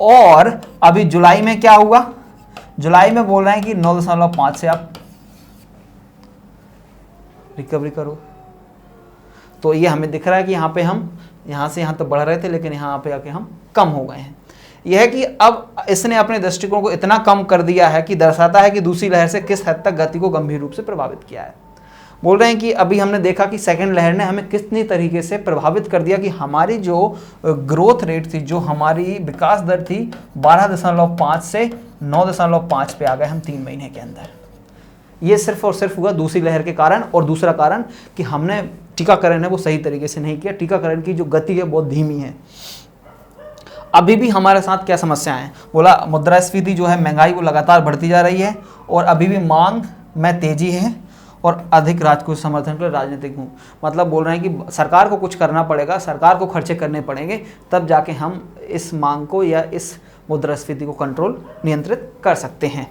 और अभी जुलाई में क्या हुआ? जुलाई में बोल रहे हैं कि 9.5 से आप रिकवरी करो। तो ये हमें दिख रहा है कि यहाँ पे हम यहाँ से यहाँ तो बढ़ रहे थे, लेकिन यहाँ पे आके हम कम हो गए हैं। यह है कि अब इसने अपने दृष्टिकोण को इतना कम कर दिया है कि दर्शाता है कि दूसरी लहर से किस हद तक गति को गंभीर रूप से प्रभावित किया है। बोल रहे हैं कि अभी हमने देखा कि सेकंड लहर ने हमें कितनी तरीके से प्रभावित कर दिया कि हमारी जो ग्रोथ रेट थी, जो हमारी विकास दर थी, 12.5 से 9.5 पे आ गए हम 3 महीने के अंदर। ये सिर्फ और सिर्फ हुआ दूसरी लहर के कारण, और दूसरा कारण कि हमने टीकाकरण है वो सही तरीके से नहीं किया। टीकाकरण की जो गति है बहुत धीमी है। अभी भी हमारे साथ क्या समस्याएं हैं? बोला मुद्रास्फीति जो है, महंगाई वो लगातार बढ़ती जा रही है, और अभी भी मांग में तेजी है, और अधिक राजकोष समर्थन के लिए राजनीतिक हूँ। मतलब बोल रहे हैं कि सरकार को कुछ करना पड़ेगा, सरकार को खर्चे करने पड़ेंगे, तब जाके हम इस मांग को या इस मुद्रास्फीति को कंट्रोल नियंत्रित कर सकते हैं।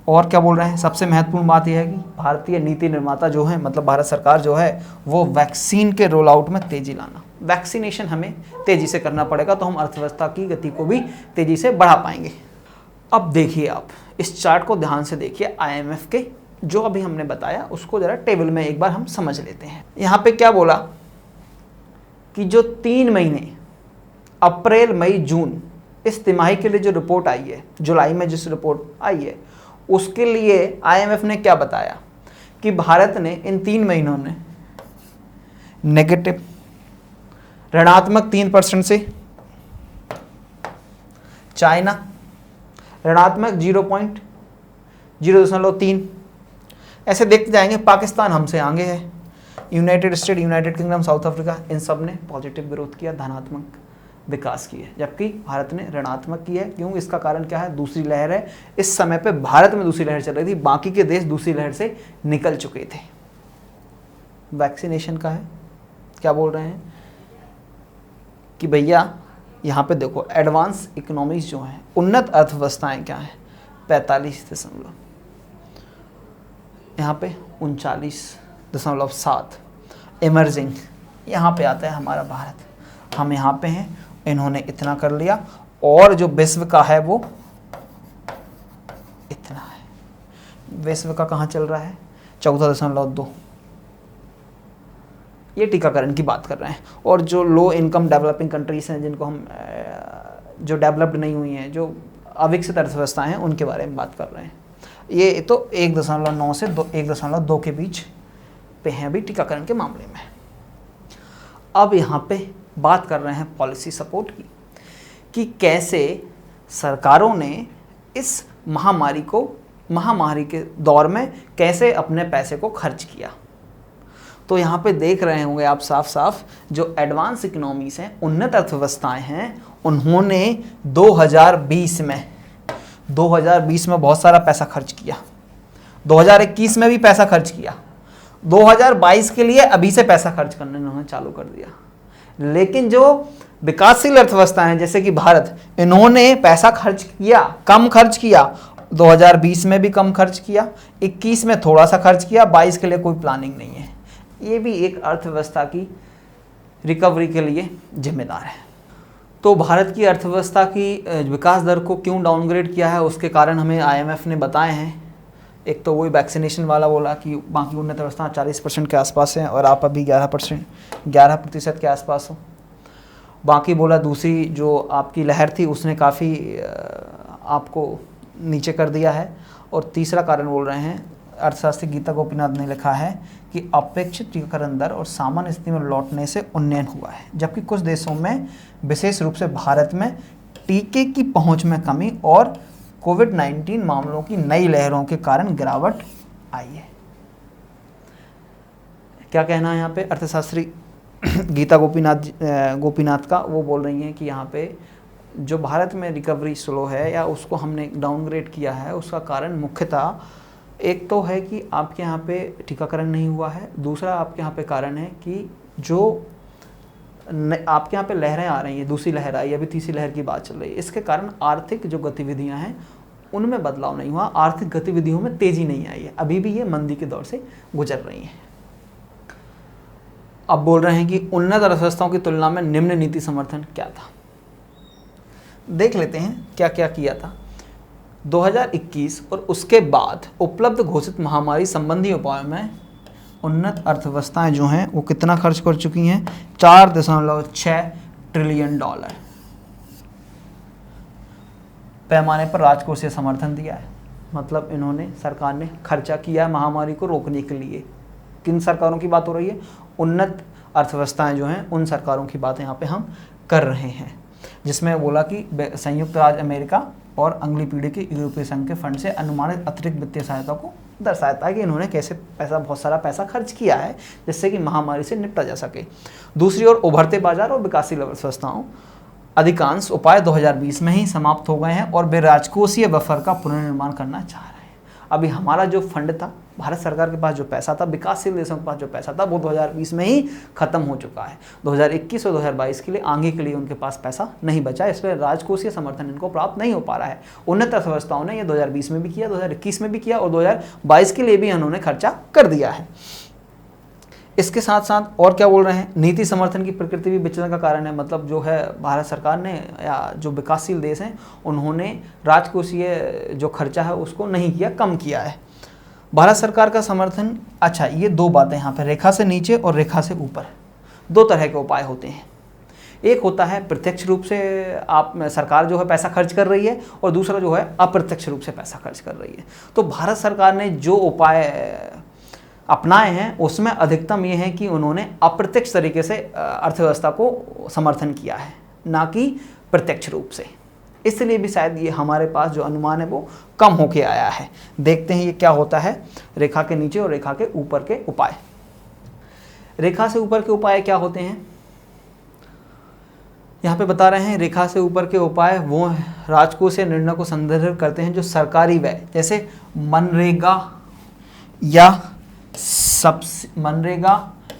और क्या बोल रहे हैं? सबसे महत्वपूर्ण बात यह है कि भारतीय नीति निर्माता जो है, मतलब भारत सरकार जो है, वो वैक्सीन के रोल आउट में तेजी लाना, वैक्सीनेशन हमें तेजी से करना पड़ेगा, तो हम अर्थव्यवस्था की गति को भी तेजी से बढ़ा पाएंगे। अब देखिए, आप इस चार्ट को ध्यान से देखिए। आईएमएफ के जो अभी हमने बताया उसको जरा टेबल में एक बार हम समझ लेते हैं। यहाँ पे क्या बोला कि जो 3 महीने अप्रैल मई जून इस तिमाही के लिए जो रिपोर्ट आई है, जुलाई में जिस रिपोर्ट आई है, उसके लिए आईएमएफ ने क्या बताया कि भारत ने इन 3 महीनों में नेगेटिव ऋणात्मक 3% से, चाइना ऋणात्मक 0.3, ऐसे देखते जाएंगे। पाकिस्तान हमसे आगे है, United State, United Kingdom, South Africa, इन सब ने पॉजिटिव ग्रोथ किया, धनात्मक विकास की है, जबकि भारत ने ऋणात्मक की है। क्यों? इसका कारण क्या है? दूसरी लहर है। इस समय पे भारत में दूसरी लहर चल रही थी, बाकी के देश दूसरी लहर से निकल चुके थे। वैक्सीनेशन का है, क्या बोल रहे हैं कि भैया यहाँ पे देखो, एडवांस इकोनॉमीज जो हैं, उन्नत अर्थव्यवस्थाएं क्या हैं? 45 यहाँ पे 39.7। इमर्जिंग यहाँ पे आता है हमारा भारत, हम यहाँ पे हैं, इन्होंने इतना कर लिया, और जो विश्व का है वो इतना है। विश्व का कहाँ चल रहा है? 14.2। ये टीकाकरण की बात कर रहे हैं। और जो लो इनकम डेवलपिंग कंट्रीज हैं, जिनको हम जो डेवलप्ड नहीं हुई हैं, जो अविकसित अर्थव्यवस्थाएं हैं, उनके बारे में बात कर रहे हैं। ये तो 1.9 से 1.2 के बीच पे हैं अभी टीकाकरण के मामले में। अब यहाँ पे बात कर रहे हैं पॉलिसी सपोर्ट की, कि कैसे सरकारों ने इस महामारी के दौर में कैसे अपने पैसे को खर्च किया। तो यहाँ पे देख रहे होंगे आप साफ साफ, जो एडवांस इकोनॉमीज हैं, उन्नत अर्थव्यवस्थाएं हैं, उन्होंने 2020 में बहुत सारा पैसा खर्च किया, 2021 में भी पैसा खर्च किया, 2022 के लिए अभी से पैसा खर्च करना इन्होंने चालू कर दिया। लेकिन जो विकासशील अर्थव्यवस्था हैं जैसे कि भारत, इन्होंने पैसा खर्च किया, कम खर्च किया, 2020 में भी कम खर्च किया, 21 में थोड़ा सा खर्च किया, 22 के लिए कोई प्लानिंग नहीं है। ये भी एक अर्थव्यवस्था की रिकवरी के लिए जिम्मेदार है। तो भारत की अर्थव्यवस्था की विकास दर को क्यों डाउनग्रेड किया है, उसके कारण हमें आईएमएफ ने बताए हैं। एक तो वही वैक्सीनेशन वाला बोला कि बाकी उन्नत अवस्था 40% के आसपास हैं और आप अभी 11% के आसपास हो। बाकी बोला दूसरी जो आपकी लहर थी उसने काफ़ी आपको नीचे कर दिया है। और तीसरा कारण बोल रहे हैं, अर्थशास्त्री गीता गोपीनाथ ने लिखा है कि अपेक्षित टीकाकरण दर और सामान्य स्थिति में लौटने से उन्नयन हुआ है, जबकि कुछ देशों में विशेष रूप से भारत में टीके की पहुंच में कमी और कोविड-19 मामलों की नई लहरों के कारण गिरावट आई है। क्या कहना है यहाँ पे अर्थशास्त्री गीता गोपीनाथ का? वो बोल रही हैं कि यहाँ पे जो भारत में रिकवरी स्लो है या उसको हमने डाउनग्रेड किया है, उसका कारण मुख्यतः एक तो है कि आपके यहाँ पे टीकाकरण नहीं हुआ है, दूसरा आपके यहाँ पे कारण है कि जो आपके यहाँ पे लहरें आ रही हैं, दूसरी लहर आई, अभी तीसरी लहर की बात चल रही है, इसके कारण आर्थिक जो गतिविधियाँ हैं उनमें बदलाव नहीं हुआ, आर्थिक गतिविधियों में तेज़ी नहीं आई है, अभी भी ये मंदी के दौर से गुजर रही हैं। अब बोल रहे हैं कि उन्नत अर्थव्यवस्थाओं की तुलना में निम्न नीति समर्थन क्या था। देख लेते हैं क्या क्या किया था। 2021 और उसके बाद उपलब्ध घोषित महामारी संबंधी उपायों में उन्नत अर्थव्यवस्थाएं जो हैं वो कितना खर्च कर चुकी हैं? 4.6 ट्रिलियन डॉलर पैमाने पर राजकोषीय समर्थन दिया है। मतलब इन्होंने, सरकार ने खर्चा किया है महामारी को रोकने के लिए। किन सरकारों की बात हो रही है? उन्नत अर्थव्यवस्थाएं जो हैं उन सरकारों की बात यहाँ पे हम कर रहे हैं, जिसमें बोला कि संयुक्त राज्य अमेरिका और अगली पीढ़ी के यूरोपीय संघ के फंड से अनुमानित अतिरिक्त वित्तीय सहायता को दर्शाता है कि इन्होंने कैसे बहुत सारा पैसा खर्च किया है जिससे कि महामारी से निपटा जा सके। दूसरी ओर उभरते बाजार और विकासशील अर्थव्यवस्थाओं अधिकांश उपाय 2020 में ही समाप्त हो गए हैं और वे राजकोषीय बफर का पुनर्निर्माण करना चाह रहे हैं। अभी हमारा जो फंड था, भारत सरकार के पास जो पैसा था, विकासशील देशों के पास जो पैसा था, वो 2020 में ही खत्म हो चुका है। 2021 और 2022 के लिए आगे के लिए उनके पास पैसा नहीं बचा, इसलिए राजकोषीय समर्थन इनको प्राप्त नहीं हो पा रहा है। उन्नत अर्थव्यवस्थाओं ने ये 2020 में भी किया, 2021 में भी किया और 2022 के लिए भी उन्होंने खर्चा कर दिया है। इसके साथ साथ और क्या बोल रहे हैं? नीति समर्थन की प्रकृति भी विचलन का कारण है। मतलब जो है भारत सरकार ने या जो विकासशील देश हैं उन्होंने राजकोषीय जो खर्चा है उसको नहीं किया, कम किया है। भारत सरकार का समर्थन, अच्छा ये दो बातें यहाँ पे, रेखा से नीचे और रेखा से ऊपर दो तरह के उपाय होते हैं। एक होता है प्रत्यक्ष रूप से आप सरकार जो है पैसा खर्च कर रही है और दूसरा जो है अप्रत्यक्ष रूप से पैसा खर्च कर रही है। तो भारत सरकार ने जो उपाय अपनाए हैं उसमें अधिकतम ये है कि उन्होंने अप्रत्यक्ष तरीके से अर्थव्यवस्था को समर्थन किया है, ना कि प्रत्यक्ष रूप से। इसलिए भी शायद ये हमारे पास जो अनुमान है वो कम होके आया है। देखते हैं ये क्या होता है रेखा के नीचे और रेखा के ऊपर के उपाय। रेखा से ऊपर के उपाय क्या होते हैं यहाँ पे बता रहे हैं। रेखा से ऊपर के उपाय वो राजकोषीय निर्णय को संदर्भित करते हैं जो सरकारी व्यय, जैसे मनरेगा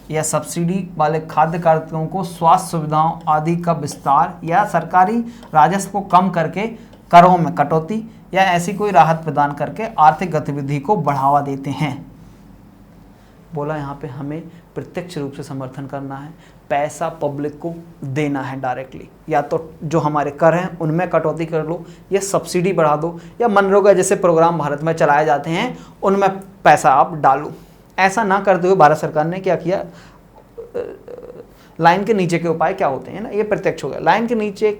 या सब्सिडी वाले खाद्य कार्यक्रमों को, स्वास्थ्य सुविधाओं आदि का विस्तार या सरकारी राजस्व को कम करके करों में कटौती या ऐसी कोई राहत प्रदान करके आर्थिक गतिविधि को बढ़ावा देते हैं। बोला यहाँ पे हमें प्रत्यक्ष रूप से समर्थन करना है, पैसा पब्लिक को देना है डायरेक्टली, या तो जो हमारे कर हैं उनमें कटौती कर लो या सब्सिडी बढ़ा दो या मनरेगा जैसे प्रोग्राम भारत में चलाए जाते हैं उनमें पैसा आप डालो। ऐसा ना करते हुए भारत सरकार ने क्या किया, लाइन के नीचे के उपाय क्या होते हैं ना, ये प्रत्यक्ष हो गया। लाइन के नीचे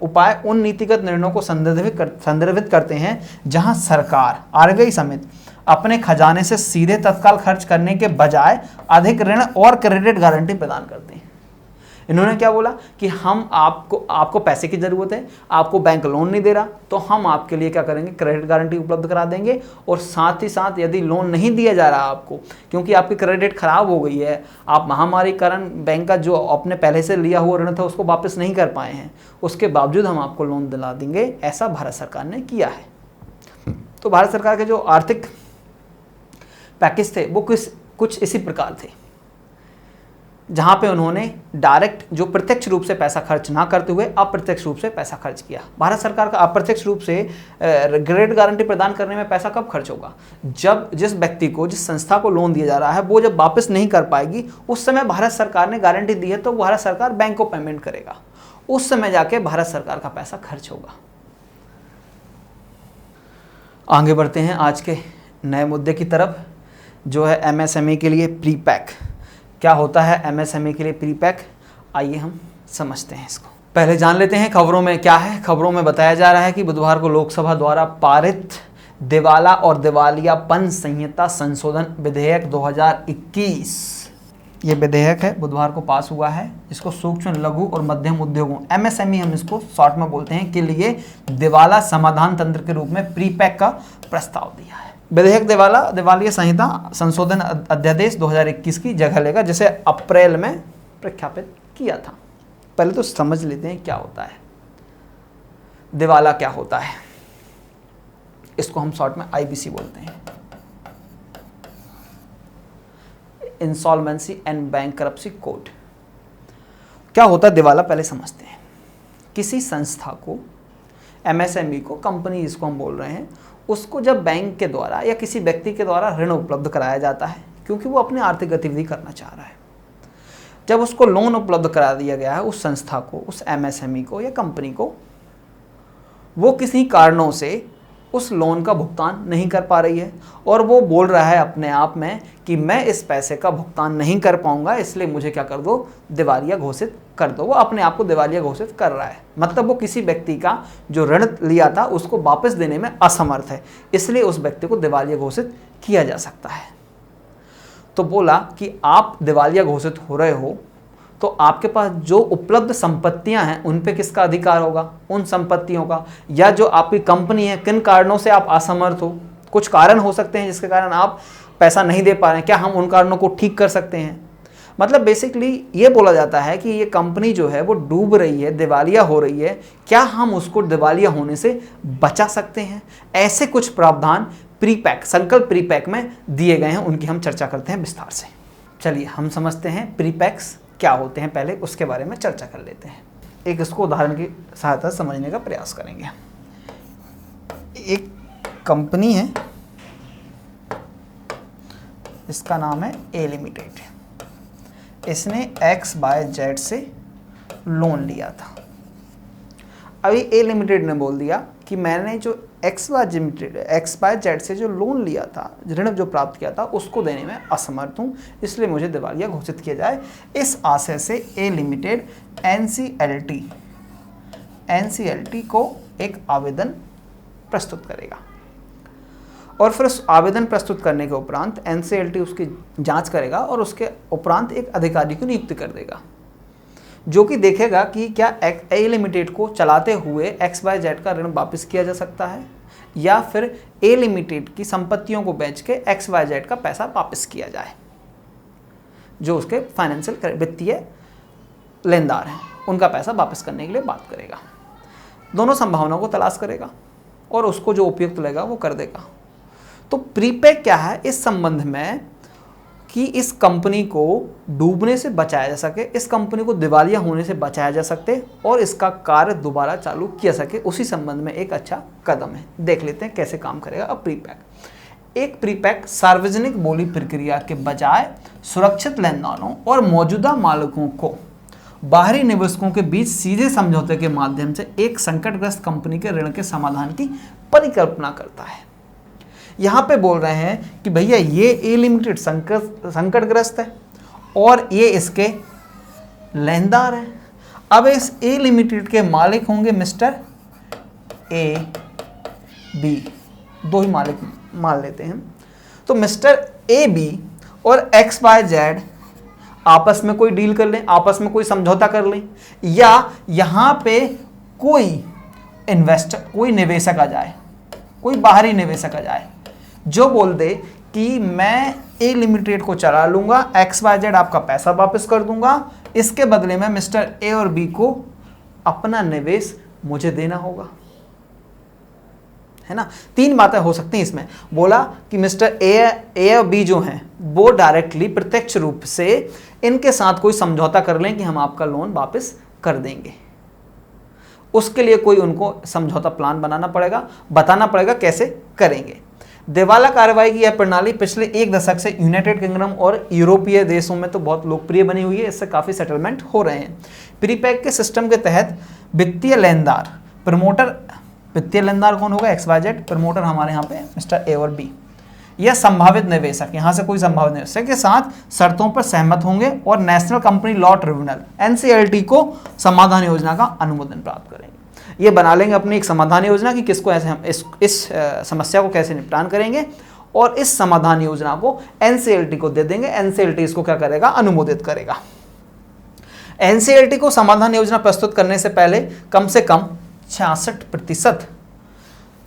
उपाय उन नीतिगत निर्णयों को संदर्भित करते हैं जहां सरकार आरबीआई समेत अपने खजाने से सीधे तत्काल खर्च करने के बजाय अधिक ऋण और क्रेडिट गारंटी प्रदान करते हैं। इन्होंने क्या बोला कि हम आपको पैसे की ज़रूरत है, आपको बैंक लोन नहीं दे रहा, तो हम आपके लिए क्या करेंगे, क्रेडिट गारंटी उपलब्ध करा देंगे। और साथ ही साथ यदि लोन नहीं दिया जा रहा आपको क्योंकि आपकी क्रेडिट खराब हो गई है, आप महामारी कारण बैंक का जो आपने पहले से लिया हुआ ऋण था उसको वापस नहीं कर पाए हैं, उसके बावजूद हम आपको लोन दिला देंगे। ऐसा भारत सरकार ने किया है। तो भारत सरकार के जो आर्थिक पैकेज थे वो कुछ इसी प्रकार थे, जहां पे उन्होंने डायरेक्ट जो प्रत्यक्ष रूप से पैसा खर्च ना करते हुए अप्रत्यक्ष रूप से पैसा खर्च किया। भारत सरकार का अप्रत्यक्ष रूप से क्रेडिट गारंटी प्रदान करने में पैसा कब खर्च होगा, जब जिस व्यक्ति को, जिस संस्था को लोन दिया जा रहा है वो जब वापस नहीं कर पाएगी, उस समय भारत सरकार ने गारंटी दी है तो भारत सरकार बैंक को पेमेंट करेगा, उस समय जाके भारत सरकार का पैसा खर्च होगा। आगे बढ़ते हैं आज के नए मुद्दे की तरफ, जो है एमएसएमई के लिए प्री पैक। क्या होता है एमएसएमई के लिए प्री पैक, आइए हम समझते हैं इसको। पहले जान लेते हैं खबरों में क्या है। खबरों में बताया जा रहा है कि बुधवार को लोकसभा द्वारा पारित दिवाला और दिवालियापन संहिता संशोधन विधेयक 2021। ये विधेयक है, बुधवार को पास हुआ है। इसको सूक्ष्म लघु और मध्यम उद्योगों MSME हम इसको शॉर्ट में बोलते हैं के लिए दिवाला समाधान तंत्र के रूप में प्रीपैक का प्रस्ताव दिया है। विधेयक दिवालिया संहिता संशोधन अध्यादेश 2021 की जगह लेगा, जिसे अप्रैल में प्रख्यापित किया था। पहले तो समझ लेते हैं क्या होता है दिवाला, क्या होता है। इसको हम शॉर्ट में IBC बोलते हैं, इंसॉल्वेंसी एंड बैंकरप्सी कोड। क्या होता है दिवाला, पहले समझते हैं। किसी संस्था को, MSME को, कंपनी जिसको हम बोल रहे हैं, उसको जब बैंक के द्वारा या किसी व्यक्ति के द्वारा ऋण उपलब्ध कराया जाता है, क्योंकि वो अपनी आर्थिक गतिविधि करना चाह रहा है, जब उसको लोन उपलब्ध करा दिया गया है उस संस्था को, उस MSME को या कंपनी को, वो किसी कारणों से उस लोन का भुगतान नहीं कर पा रही है और वो बोल रहा है अपने आप में कि मैं इस पैसे का भुगतान नहीं कर पाऊंगा, इसलिए मुझे क्या कर दो, दिवालिया घोषित कर दो। वो अपने आप को दिवालिया घोषित कर रहा है, मतलब वो किसी व्यक्ति का जो ऋण लिया था उसको वापस देने में असमर्थ है, इसलिए उस व्यक्ति को दिवालिया घोषित किया जा सकता है। तो बोला कि आप दिवालिया घोषित हो रहे हो तो आपके पास जो उपलब्ध संपत्तियां हैं उन पे किसका अधिकार होगा, उन संपत्तियों का, या जो आपकी कंपनी है किन कारणों से आप असमर्थ हो। कुछ कारण हो सकते हैं जिसके कारण आप पैसा नहीं दे पा रहे हैं, क्या हम उन कारणों को ठीक कर सकते हैं। मतलब बेसिकली ये बोला जाता है कि ये कंपनी जो है वो डूब रही है, दिवालिया हो रही है, क्या हम उसको दिवालिया होने से बचा सकते हैं। ऐसे कुछ प्रावधान प्रीपैक, संकल्प प्रीपैक में दिए गए हैं, उनकी हम चर्चा करते हैं विस्तार से। चलिए हम समझते हैं प्रीपैक्स क्या होते हैं, पहले उसके बारे में चर्चा कर लेते हैं। एक इसको उदाहरण की सहायता से समझने का प्रयास करेंगे। एक कंपनी है, इसका नाम है A लिमिटेड। इसने XYZ से लोन लिया था। अभी A लिमिटेड ने बोल दिया कि मैंने जो XYZ से जो लोन लिया था, ऋण जो प्राप्त किया था, उसको देने में असमर्थ हूँ, इसलिए मुझे दिवालिया घोषित किया जाए। इस आशय से A लिमिटेड NCLT को एक आवेदन प्रस्तुत करेगा और फिर उस आवेदन प्रस्तुत करने के उपरांत NCLT उसकी जांच करेगा और उसके उपरांत एक अधिकारी को नियुक्त कर देगा, जो कि देखेगा कि क्या A लिमिटेड को चलाते हुए XYZ का ऋण वापस किया जा सकता है या फिर A लिमिटेड की संपत्तियों को बेच के XYZ का पैसा वापस किया जाए। जो उसके फाइनेंशियल वित्तीय लेनदार हैं उनका पैसा वापस करने के लिए बात करेगा। दोनों संभावनाओं को तलाश करेगा और उसको जो उपयुक्त लगेगा वो कर देगा। तो प्रीपैक क्या है इस संबंध में कि इस कंपनी को डूबने से बचाया जा सके, इस कंपनी को दिवालिया होने से बचाया जा सकते और इसका कार्य दोबारा चालू किया सके, उसी संबंध में एक अच्छा कदम है। देख लेते हैं कैसे काम करेगा अब प्रीपैक। एक प्रीपैक सार्वजनिक बोली प्रक्रिया के बजाय सुरक्षित लेनदारों और मौजूदा मालिकों को बाहरी निवेशकों के बीच सीधे समझौते के माध्यम से एक संकटग्रस्त कंपनी के ऋण के समाधान की परिकल्पना करता है। यहाँ पे बोल रहे हैं कि भैया ये A लिमिटेड संकटग्रस्त है और ये इसके लेनदार हैं। अब इस A लिमिटेड के मालिक होंगे मिस्टर A, B, दो ही मालिक मान लेते हैं। तो मिस्टर A, B और XYZ आपस में कोई डील कर लें, आपस में कोई समझौता कर लें, या यहाँ पे कोई इन्वेस्टर, कोई निवेशक आ जाए, कोई बाहरी निवेशक आ जाए जो बोल दे कि मैं A लिमिटेड को चला लूंगा, XYZ आपका पैसा वापस कर दूंगा, इसके बदले में मिस्टर A और B को अपना निवेश मुझे देना होगा, है ना। तीन बातें हो सकती हैं इसमें। बोला कि मिस्टर A और B जो हैं वो डायरेक्टली प्रत्यक्ष रूप से इनके साथ कोई समझौता कर लें कि हम आपका लोन वापस कर देंगे। उसके लिए कोई उनको समझौता प्लान बनाना पड़ेगा, बताना पड़ेगा कैसे करेंगे। दिवाला कार्रवाई की यह प्रणाली पिछले एक दशक से यूनाइटेड किंगडम और यूरोपीय देशों में तो बहुत लोकप्रिय बनी हुई है, इससे काफ़ी सेटलमेंट हो रहे हैं। प्रीपैक के सिस्टम के तहत वित्तीय लेनदार, प्रमोटर, वित्तीय लेनदार कौन होगा, XYZ, प्रमोटर हमारे यहाँ पे मिस्टर A और B, यह संभावित निवेशक, यहाँ से कोई संभावित निवेशक के साथ शर्तों पर सहमत होंगे और national company law tribunal NCLT को समाधान योजना का अनुमोदन प्राप्त करेंगे। ये बना लेंगे अपनी एक समाधान योजना कि किसको ऐसे हम इस समस्या को कैसे निपटान करेंगे, और इस समाधान योजना को एनसीएलटी को दे देंगे। एनसीएलटी इसको क्या करेगा, अनुमोदित करेगा। एनसीएलटी को समाधान योजना प्रस्तुत करने से पहले कम से कम 66%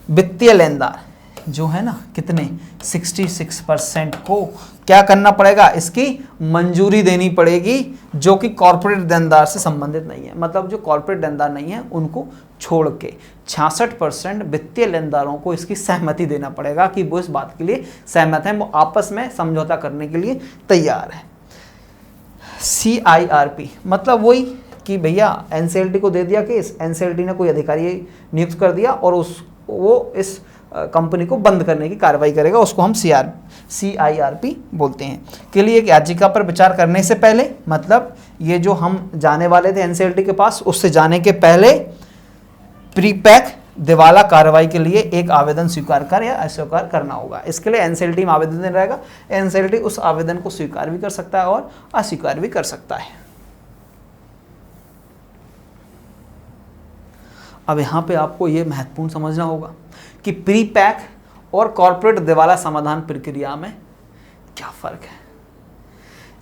वित्तीय लेनदार जो है ना, कितने 66% को क्या करना पड़ेगा, इसकी मंजूरी देनी पड़ेगी, जो कि कॉर्पोरेट देनदार से संबंधित नहीं है। मतलब जो कॉर्पोरेट देनदार नहीं है उनको छोड़ के 66% वित्तीय लेनदारों को इसकी सहमति देना पड़ेगा कि वो इस बात के लिए सहमत हैं, वो आपस में समझौता करने के लिए तैयार है। CIRP मतलब वही कि भैया एनसीएलटी को दे दिया केस, एनसीएलटी ने कोई अधिकारी नियुक्त कर दिया और वो इस कंपनी को बंद करने की कार्रवाई करेगा, उसको हम CIRP बोलते हैं। के लिए एक याचिका पर विचार करने से पहले, मतलब ये जो हम जाने वाले थे एनसीएलटी के पास, उससे जाने के पहले प्रीपैक दिवाला कार्रवाई के लिए एक आवेदन स्वीकार कर या अस्वीकार करना होगा। इसके लिए एनसीएलटी में आवेदन देना रहेगा। एनसीएलटी उस आवेदन को स्वीकार भी कर सकता है और अस्वीकार भी कर सकता है। अब यहाँ पे आपको ये महत्वपूर्ण समझना होगा कि प्रीपैक और कॉर्पोरेट दिवाला समाधान प्रक्रिया में क्या फर्क है।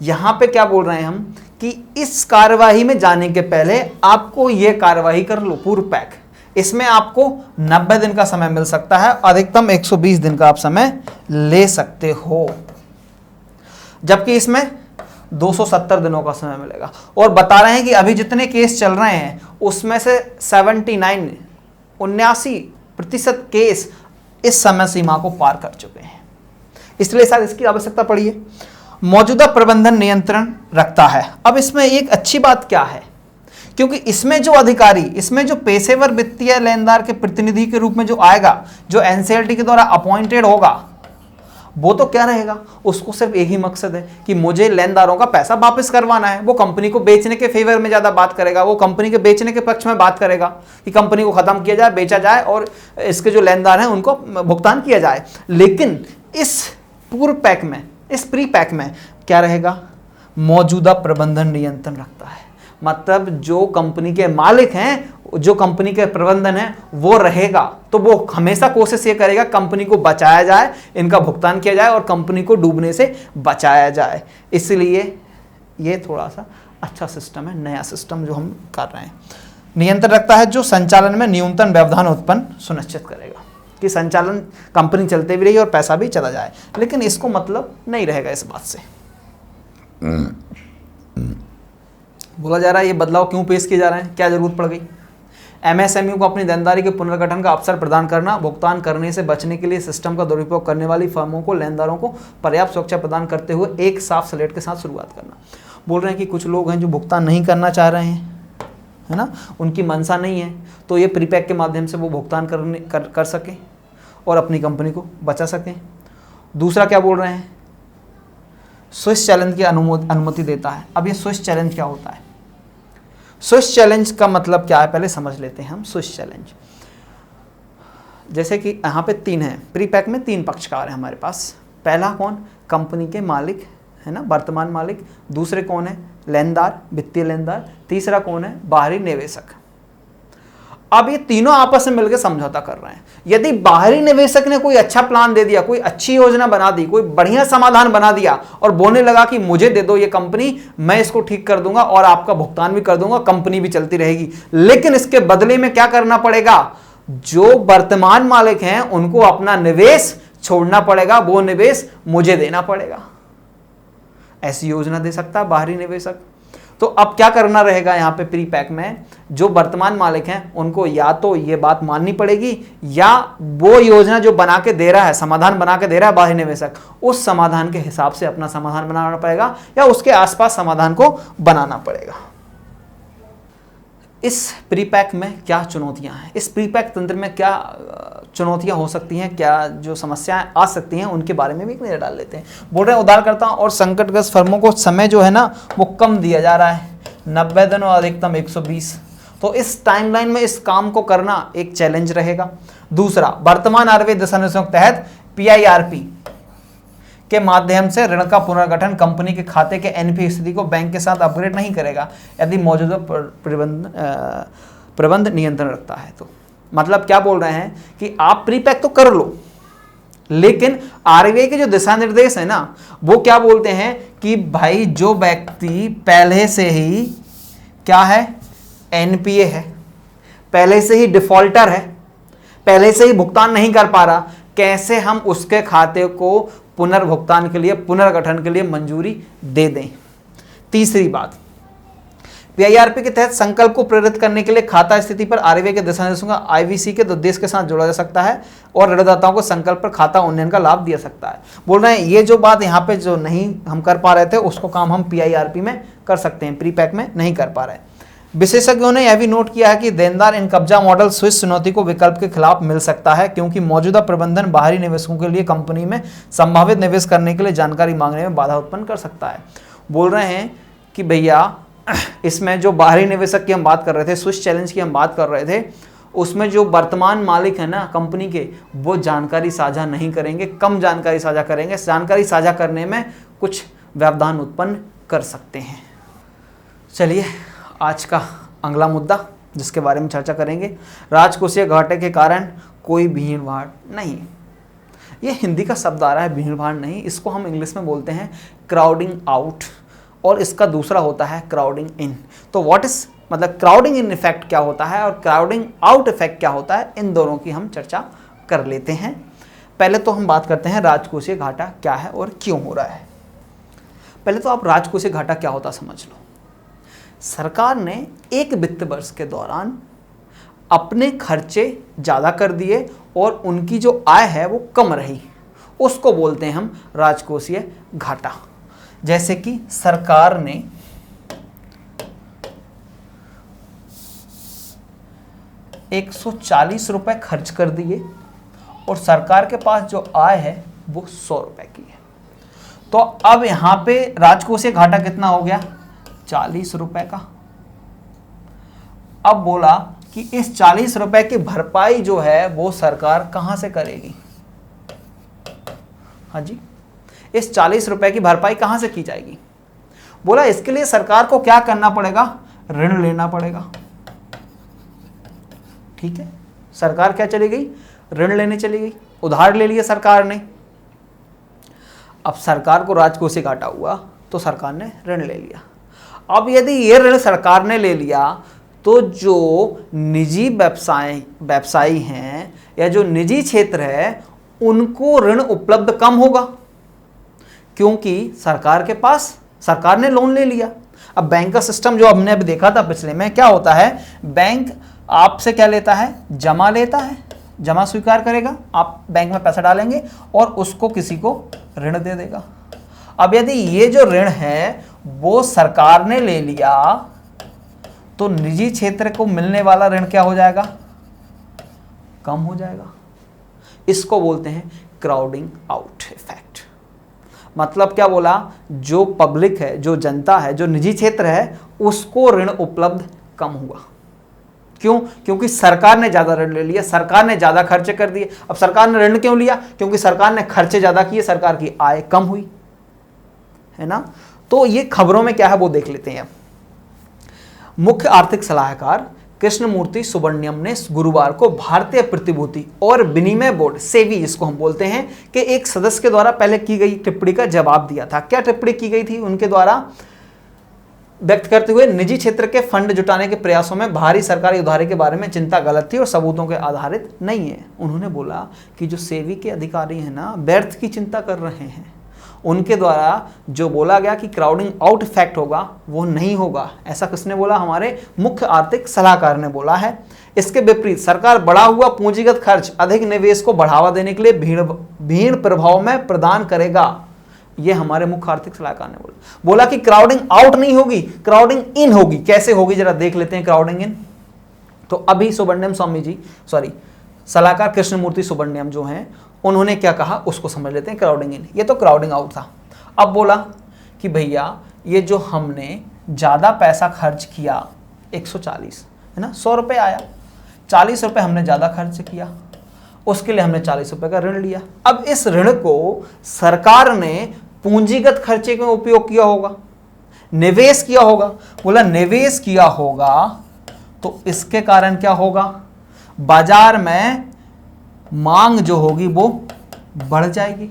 यहाँ पे क्या बोल रहे हैं हम कि इस कार्यवाही में जाने के पहले आपको ये कार्यवाही कर लो, पूर्व पैक। इसमें आपको 90 दिन का समय मिल सकता है, अधिकतम 120 दिन का आप समय ले सकते हो, जबकि इसमें 270 दिनों का समय मिलेगा। और बता रहे हैं कि अभी जितने केस चल रहे हैं उसमें से 79% केस इस समय सीमा को पार कर चुके हैं, इसलिए शायद इसकी आवश्यकता पड़ी है। मौजूदा प्रबंधन नियंत्रण रखता है। अब इसमें एक अच्छी बात क्या है, क्योंकि इसमें जो अधिकारी, इसमें जो पेशेवर वित्तीय लेनदार के प्रतिनिधि के रूप में जो आएगा, जो एनसीएलटी के द्वारा अपॉइंटेड होगा, वो तो क्या रहेगा, उसको सिर्फ एक ही मकसद है कि मुझे लेनदारों का पैसा वापस करवाना है। वो कंपनी को बेचने के फेवर में ज्यादा बात करेगा, वो कंपनी के बेचने के पक्ष में बात करेगा कि कंपनी को खत्म किया जाए, बेचा जाए और इसके जो लेनदार हैं उनको भुगतान किया जाए। लेकिन इस पूर्व पैक में, इस प्री पैक में क्या रहेगा, मौजूदा प्रबंधन नियंत्रण रखता है। मतलब जो कंपनी के मालिक हैं, जो कंपनी के प्रबंधन है, वो रहेगा, तो वो हमेशा कोशिश ये करेगा कंपनी को बचाया जाए, इनका भुगतान किया जाए और कंपनी को डूबने से बचाया जाए। इसलिए ये थोड़ा सा अच्छा सिस्टम है, नया सिस्टम जो हम कर रहे हैं। नियंत्रण रखता है जो संचालन में न्यूनतम व्यवधान उत्पन्न सुनिश्चित करेगा कि संचालन, कंपनी चलते भी रही और पैसा भी चला जाए। लेकिन इसको मतलब नहीं रहेगा इस बात से। बोला जा रहा है ये बदलाव क्यों पेश किए जा रहे हैं, क्या जरूरत पड़ गई। एमएसएमई को अपनी देनदारी के पुनर्गठन का अवसर प्रदान करना, भुगतान करने से बचने के लिए सिस्टम का दुरुपयोग करने वाली फर्मों को लेनदारों को पर्याप्त सुरक्षा प्रदान करते हुए एक साफ स्लेट के साथ शुरुआत करना। बोल रहे हैं कि कुछ लोग हैं जो भुगतान नहीं करना चाह रहे हैं, है ना, उनकी मंशा नहीं है, तो ये प्रीपैक के माध्यम से वो भुगतान कर सकें और अपनी कंपनी को बचा सकें। दूसरा क्या बोल रहे हैं, स्विच चैलेंज की अनुमति देता है। अब ये स्विच चैलेंज क्या होता है, स्विच चैलेंज का मतलब क्या है पहले समझ लेते हैं हम। स्विच चैलेंज जैसे कि यहाँ पे 3 है, प्रीपैक में 3 पक्षकार हैं हमारे पास। पहला कौन, कंपनी के मालिक, है ना, वर्तमान मालिक। दूसरे कौन है, लेनदार, वित्तीय लेनदार। तीसरा कौन है, बाहरी निवेशक। अब ये तीनों आपस में मिलकर समझौता कर रहे हैं। यदि बाहरी निवेशक ने कोई अच्छा प्लान दे दिया, कोई अच्छी योजना बना दी, कोई बढ़िया समाधान बना दिया और बोलने लगा कि मुझे दे दो ये कंपनी, मैं इसको ठीक कर दूंगा और आपका भुगतान भी कर दूंगा, कंपनी भी चलती रहेगी, लेकिन इसके बदले में क्या करना पड़ेगा, जो वर्तमान मालिक हैं उनको अपना निवेश छोड़ना पड़ेगा, वो निवेश मुझे देना पड़ेगा। ऐसी योजना दे सकता है बाहरी निवेशक। तो अब क्या करना रहेगा यहाँ पे प्रीपैक में, जो वर्तमान मालिक हैं उनको या तो ये बात माननी पड़ेगी, या वो योजना जो बना के दे रहा है, समाधान बना के दे रहा है बाहरी निवेशक, उस समाधान के हिसाब से अपना समाधान बनाना पड़ेगा या उसके आसपास समाधान को बनाना पड़ेगा। इस प्रीपैक में क्या चुनौतियां हैं, इस प्रीपैक तंत्र में क्या चुनौतियां हो सकती हैं, क्या जो समस्याएं आ सकती हैं, उनके बारे में भी एक नजर डाल लेते हैं। बोल रहे हैं उधारकर्ताओं और संकटग्रस्त फर्मों को समय जो है ना वो कम दिया जा रहा है, 90 दिन और अधिकतम 120। तो इस टाइमलाइन में इस काम को करना एक चैलेंज रहेगा। दूसरा, वर्तमान आरबीआई दिशा निर्देशों के तहत PIRP के माध्यम से ऋण का पुनर्गठन कंपनी के खाते के NPA स्थिति को बैंक के साथ अपग्रेड नहीं करेगा यदि मौजूदा प्रबंध नियंत्रण रखता है। तो मतलब क्या बोल रहे हैं कि आप प्रीपैक तो कर लो, लेकिन आरबीआई के जो दिशा निर्देश है ना, वो क्या बोलते हैं कि भाई जो व्यक्ति पहले से ही क्या है, एनपीए है, पहले से ही डिफॉल्टर है, पहले से ही भुगतान नहीं कर पा रहा, कैसे हम उसके खाते को पुनर्भुगतान के लिए, पुनर्गठन के लिए मंजूरी दे दें। तीसरी बात, पीआईआरपी के तहत संकल्प को प्रेरित करने के लिए खाता स्थिति पर आरबीआई के दिशा निर्देशों का आईवीसी के उद्देश्य के साथ जोड़ा जा सकता है और ऋणदाताओं को संकल्प पर खाता उन्नयन का लाभ दिया सकता है। बोल रहे हैं ये जो बात यहाँ पे जो नहीं हम कर पा रहे थे, उसको काम हम पीआईआरपी में कर सकते हैं, प्रीपैक में नहीं कर पा रहे। विशेषज्ञों ने यह भी नोट किया है कि देनदार इन कब्जा मॉडल स्विस चुनौती को विकल्प के खिलाफ मिल सकता है, क्योंकि मौजूदा प्रबंधन बाहरी निवेशकों के लिए कंपनी में संभावित निवेश करने के लिए जानकारी मांगने में बाधा उत्पन्न कर सकता है। बोल रहे हैं कि भैया इसमें जो बाहरी निवेशक की हम बात कर रहे थे, स्विस चैलेंज की हम बात कर रहे थे, उसमें जो वर्तमान मालिक है ना कंपनी के, वो जानकारी साझा नहीं करेंगे, कम जानकारी साझा करेंगे। जानकारी साझा करने में कुछ व्यवधान उत्पन्न कर सकते हैं। चलिए आज का अगला मुद्दा जिसके बारे में चर्चा करेंगे, राजकोषीय घाटे के कारण कोई भीड़ भाड़ नहीं। ये हिंदी का शब्द आ रहा है, भीड़ भाड़ नहीं, इसको हम इंग्लिश में बोलते हैं क्राउडिंग आउट, और इसका दूसरा होता है क्राउडिंग इन। तो व्हाट इज मतलब क्राउडिंग इन इफेक्ट क्या होता है और क्राउडिंग आउट इफेक्ट क्या होता है, इन दोनों की हम चर्चा कर लेते हैं। पहले तो हम बात करते हैं राजकोषीय घाटा क्या है और क्यों हो रहा है। पहले तो आप राजकोषीय घाटा क्या होता समझ लो। सरकार ने एक वित्त वर्ष के दौरान अपने खर्चे ज़्यादा कर दिए और उनकी जो आय है वो कम रही, उसको बोलते हैं हम राजकोषीय घाटा। जैसे कि सरकार ने ₹140 खर्च कर दिए और सरकार के पास जो आय है वो ₹100 की है, तो अब यहां पे राजकोषीय घाटा कितना हो गया, ₹40 का। अब बोला कि इस ₹40 की भरपाई जो है वो सरकार कहां से करेगी। हाँ जी, इस ₹40 की भरपाई कहां से की जाएगी। बोला इसके लिए सरकार को क्या करना पड़ेगा, ऋण लेना पड़ेगा। ठीक है, सरकार क्या चली गई, ऋण लेने चली गई, उधार ले लिया सरकार ने। अब सरकार को राजकोषीय घाटा हुआ तो सरकार ने ऋण ले लिया। अब यदि ये ऋण सरकार ने ले लिया तो जो निजी व्यवसायी हैं या जो निजी क्षेत्र है उनको ऋण उपलब्ध कम होगा, क्योंकि सरकार ने लोन ले लिया। अब बैंक का सिस्टम जो हमने अभी देखा था पिछले में, क्या होता है, बैंक आपसे क्या लेता है, जमा लेता है, जमा स्वीकार करेगा, आप बैंक में पैसा डालेंगे और उसको किसी को ऋण दे देगा। अब यदि ये जो ऋण है वो सरकार ने ले लिया तो निजी क्षेत्र को मिलने वाला ऋण क्या हो जाएगा, कम हो जाएगा। इसको बोलते हैं क्राउडिंग आउट इफेक्ट। मतलब क्या बोला, जो पब्लिक है, जो जनता है, जो निजी क्षेत्र है, उसको ऋण उपलब्ध कम हुआ। क्यों, क्योंकि सरकार ने ज्यादा ऋण ले लिया, सरकार ने ज्यादा खर्चे कर दिए। अब सरकार ने ऋण क्यों लिया, क्योंकि सरकार ने खर्चे ज्यादा किए, सरकार की आय कम हुई, है ना। तो ये खबरों में क्या है वो देख लेते हैं। मुख्य आर्थिक सलाहकार कृष्णमूर्ति सुब्रमण्यम ने गुरुवार को भारतीय प्रतिभूति और विनिमय बोर्ड सेबी जिसको हम बोलते हैं कि एक सदस्य के द्वारा पहले की गई टिप्पणी का जवाब दिया था। क्या टिप्पणी की गई थी उनके द्वारा, व्यक्त करते हुए निजी क्षेत्र के फंड जुटाने के प्रयासों में भारी सरकारी उधारी के बारे में चिंता गलत थी और सबूतों के आधारित नहीं है। उन्होंने बोला कि जो सेबी के अधिकारी हैं ना, व्यर्थ की चिंता कर रहे हैं। उनके द्वारा जो बोला गया कि क्राउडिंग आउट इफेक्ट होगा वो नहीं होगा, ऐसा किसने बोला, हमारे मुख्य आर्थिक सलाहकार ने बोला है। इसके विपरीत सरकार बढ़ा हुआ पूंजीगत खर्च अधिक निवेश को बढ़ावा देने के लिए भीड़ प्रभाव में प्रदान करेगा, ये हमारे मुख्य आर्थिक सलाहकार ने बोला कि क्राउडिंग आउट नहीं होगी, क्राउडिंग इन होगी। कैसे होगी जरा देख लेते हैं क्राउडिंग इन। तो अभी सलाहकार कृष्णमूर्ति सुब्रमण्यम जो हैं उन्होंने क्या कहा उसको समझ लेते हैं। क्राउडिंग इन, ये तो क्राउडिंग आउट था। अब बोला कि भैया ये जो हमने ज़्यादा पैसा खर्च किया 140 है ना, ₹100 आया, ₹40 हमने ज़्यादा खर्च किया, उसके लिए हमने ₹40 का ऋण लिया। अब इस ऋण को सरकार ने पूंजीगत खर्चे में उपयोग किया होगा, निवेश किया होगा। बोला निवेश किया होगा तो इसके कारण क्या होगा, बाजार में मांग जो होगी वो बढ़ जाएगी।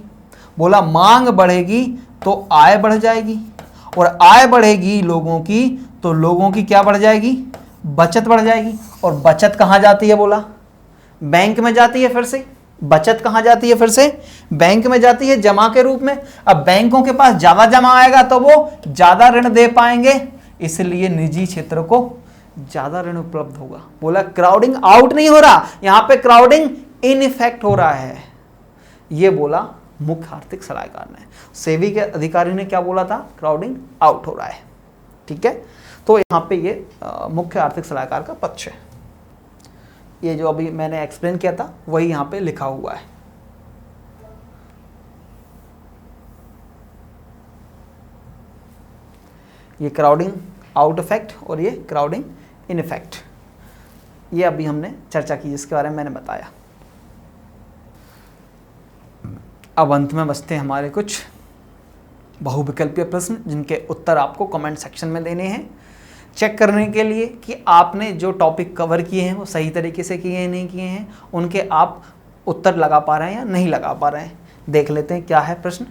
बोला मांग बढ़ेगी तो आय बढ़ जाएगी, और आय बढ़ेगी लोगों की तो लोगों की क्या बढ़ जाएगी, बचत बढ़ जाएगी। और बचत कहाँ जाती है, बोला बैंक में जाती है। फिर से बचत कहाँ जाती है, फिर से बैंक में जाती है, जमा के रूप में। अब बैंकों के पास ज्यादा जमा आएगा तो वो ज्यादा ऋण दे पाएंगे, इसलिए निजी क्षेत्र को ज्यादा ऋण उपलब्ध होगा। बोला क्राउडिंग आउट नहीं हो रहा, यहां पे क्राउडिंग इन इफेक्ट हो रहा है, ये बोला मुख्य आर्थिक सलाहकार ने। सेबी के अधिकारी ने क्या बोला था, क्राउडिंग आउट हो रहा है। ठीक है, तो यहाँ पे ये मुख्य आर्थिक सलाहकार का पक्ष है। ये जो अभी मैंने एक्सप्लेन किया था वही यहाँ पे लिखा हुआ है। ये क्राउडिंग आउट इफेक्ट और ये क्राउडिंग इन इफेक्ट, ये अभी हमने चर्चा की, जिसके बारे में मैंने बताया। अब अंत में बचते हैं हमारे कुछ बहुविकल्पीय प्रश्न, जिनके उत्तर आपको कमेंट सेक्शन में देने हैं, चेक करने के लिए कि आपने जो टॉपिक कवर किए हैं वो सही तरीके से किए हैं नहीं किए हैं, उनके आप उत्तर लगा पा रहे हैं या नहीं लगा पा रहे हैं। देख लेते हैं क्या है प्रश्न।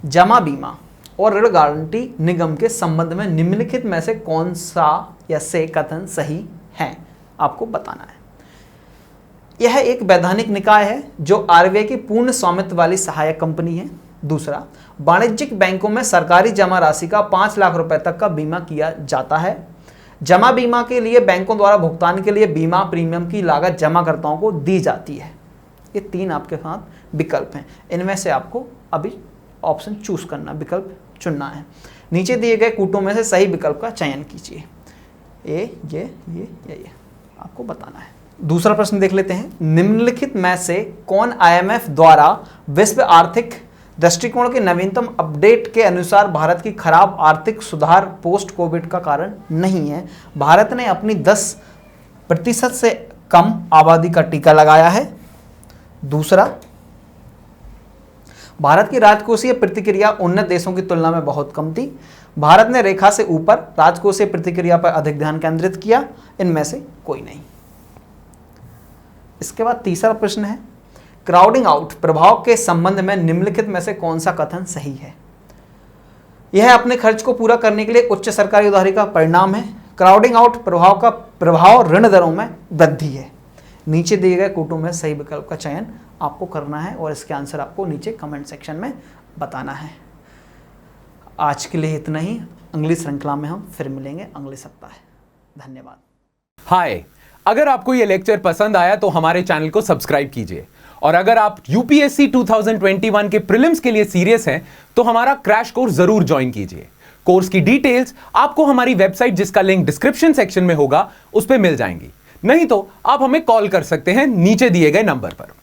जमा बीमा और ऋण गारंटी निगम के संबंध में निम्नलिखित में से कौन सा या से कथन सही है, आपको बताना है। यह एक वैधानिक निकाय है जो आरबीआई की पूर्ण स्वामित्व वाली सहायक कंपनी है। दूसरा, वाणिज्यिक बैंकों में सरकारी जमा राशि का 5 लाख रुपए तक का बीमा किया जाता है। जमा बीमा के लिए बैंकों द्वारा भुगतान के लिए बीमा प्रीमियम की लागत जमाकर्ताओं को दी जाती है। ये 3 आपके साथ विकल्प हैं, इनमें से आपको अभी ऑप्शन चूज करना, विकल्प चुनना है। नीचे दिए गए कूटों में से सही विकल्प का चयन कीजिए। ये आपको बताना है। दूसरा प्रश्न देख लेते हैं। निम्नलिखित में से कौन आईएमएफ द्वारा विश्व आर्थिक दृष्टिकोण के नवीनतम अपडेट के अनुसार भारत की खराब आर्थिक सुधार पोस्ट कोविड का कारण नहीं है? भारत ने अपनी 10% से कम आबादी का टीका लगाया है। दूसरा, भारत की राजकोषीय प्रतिक्रिया उन्नत देशों की तुलना में बहुत कम थी। भारत ने रेखा से ऊपर राजकोषीय प्रतिक्रिया पर अधिक ध्यान केंद्रित किया। इनमें से कोई नहीं। इसके बाद तीसरा प्रश्न है, क्राउडिंग आउट प्रभाव के संबंध में निम्नलिखित में से कौन सा कथन सही है? यह अपने खर्च को पूरा करने के लिए उच्च सरकारी उधारी का परिणाम है। क्राउडिंग आउट प्रभाव का प्रभाव ऋण दरों में वृद्धि है। नीचे दिए गए कूटों में सही विकल्प का चयन आपको करना है और इसके आंसर आपको नीचे कमेंट सेक्शन में बताना है। आज के लिए इतना ही। अगली श्रृंखला में हम फिर मिलेंगे अगले सप्ताह। धन्यवाद। हाय, अगर आपको यह लेक्चर पसंद आया तो हमारे चैनल को सब्सक्राइब कीजिए, और अगर आप यूपीएससी 2021 के प्रीलिम्स के लिए सीरियस हैं तो हमारा क्रैश कोर्स जरूर ज्वाइन कीजिए। कोर्स की डिटेल्स आपको हमारी वेबसाइट, जिसका लिंक डिस्क्रिप्शन सेक्शन में होगा, उस पर मिल जाएंगी। नहीं तो आप हमें कॉल कर सकते हैं नीचे दिए गए नंबर पर।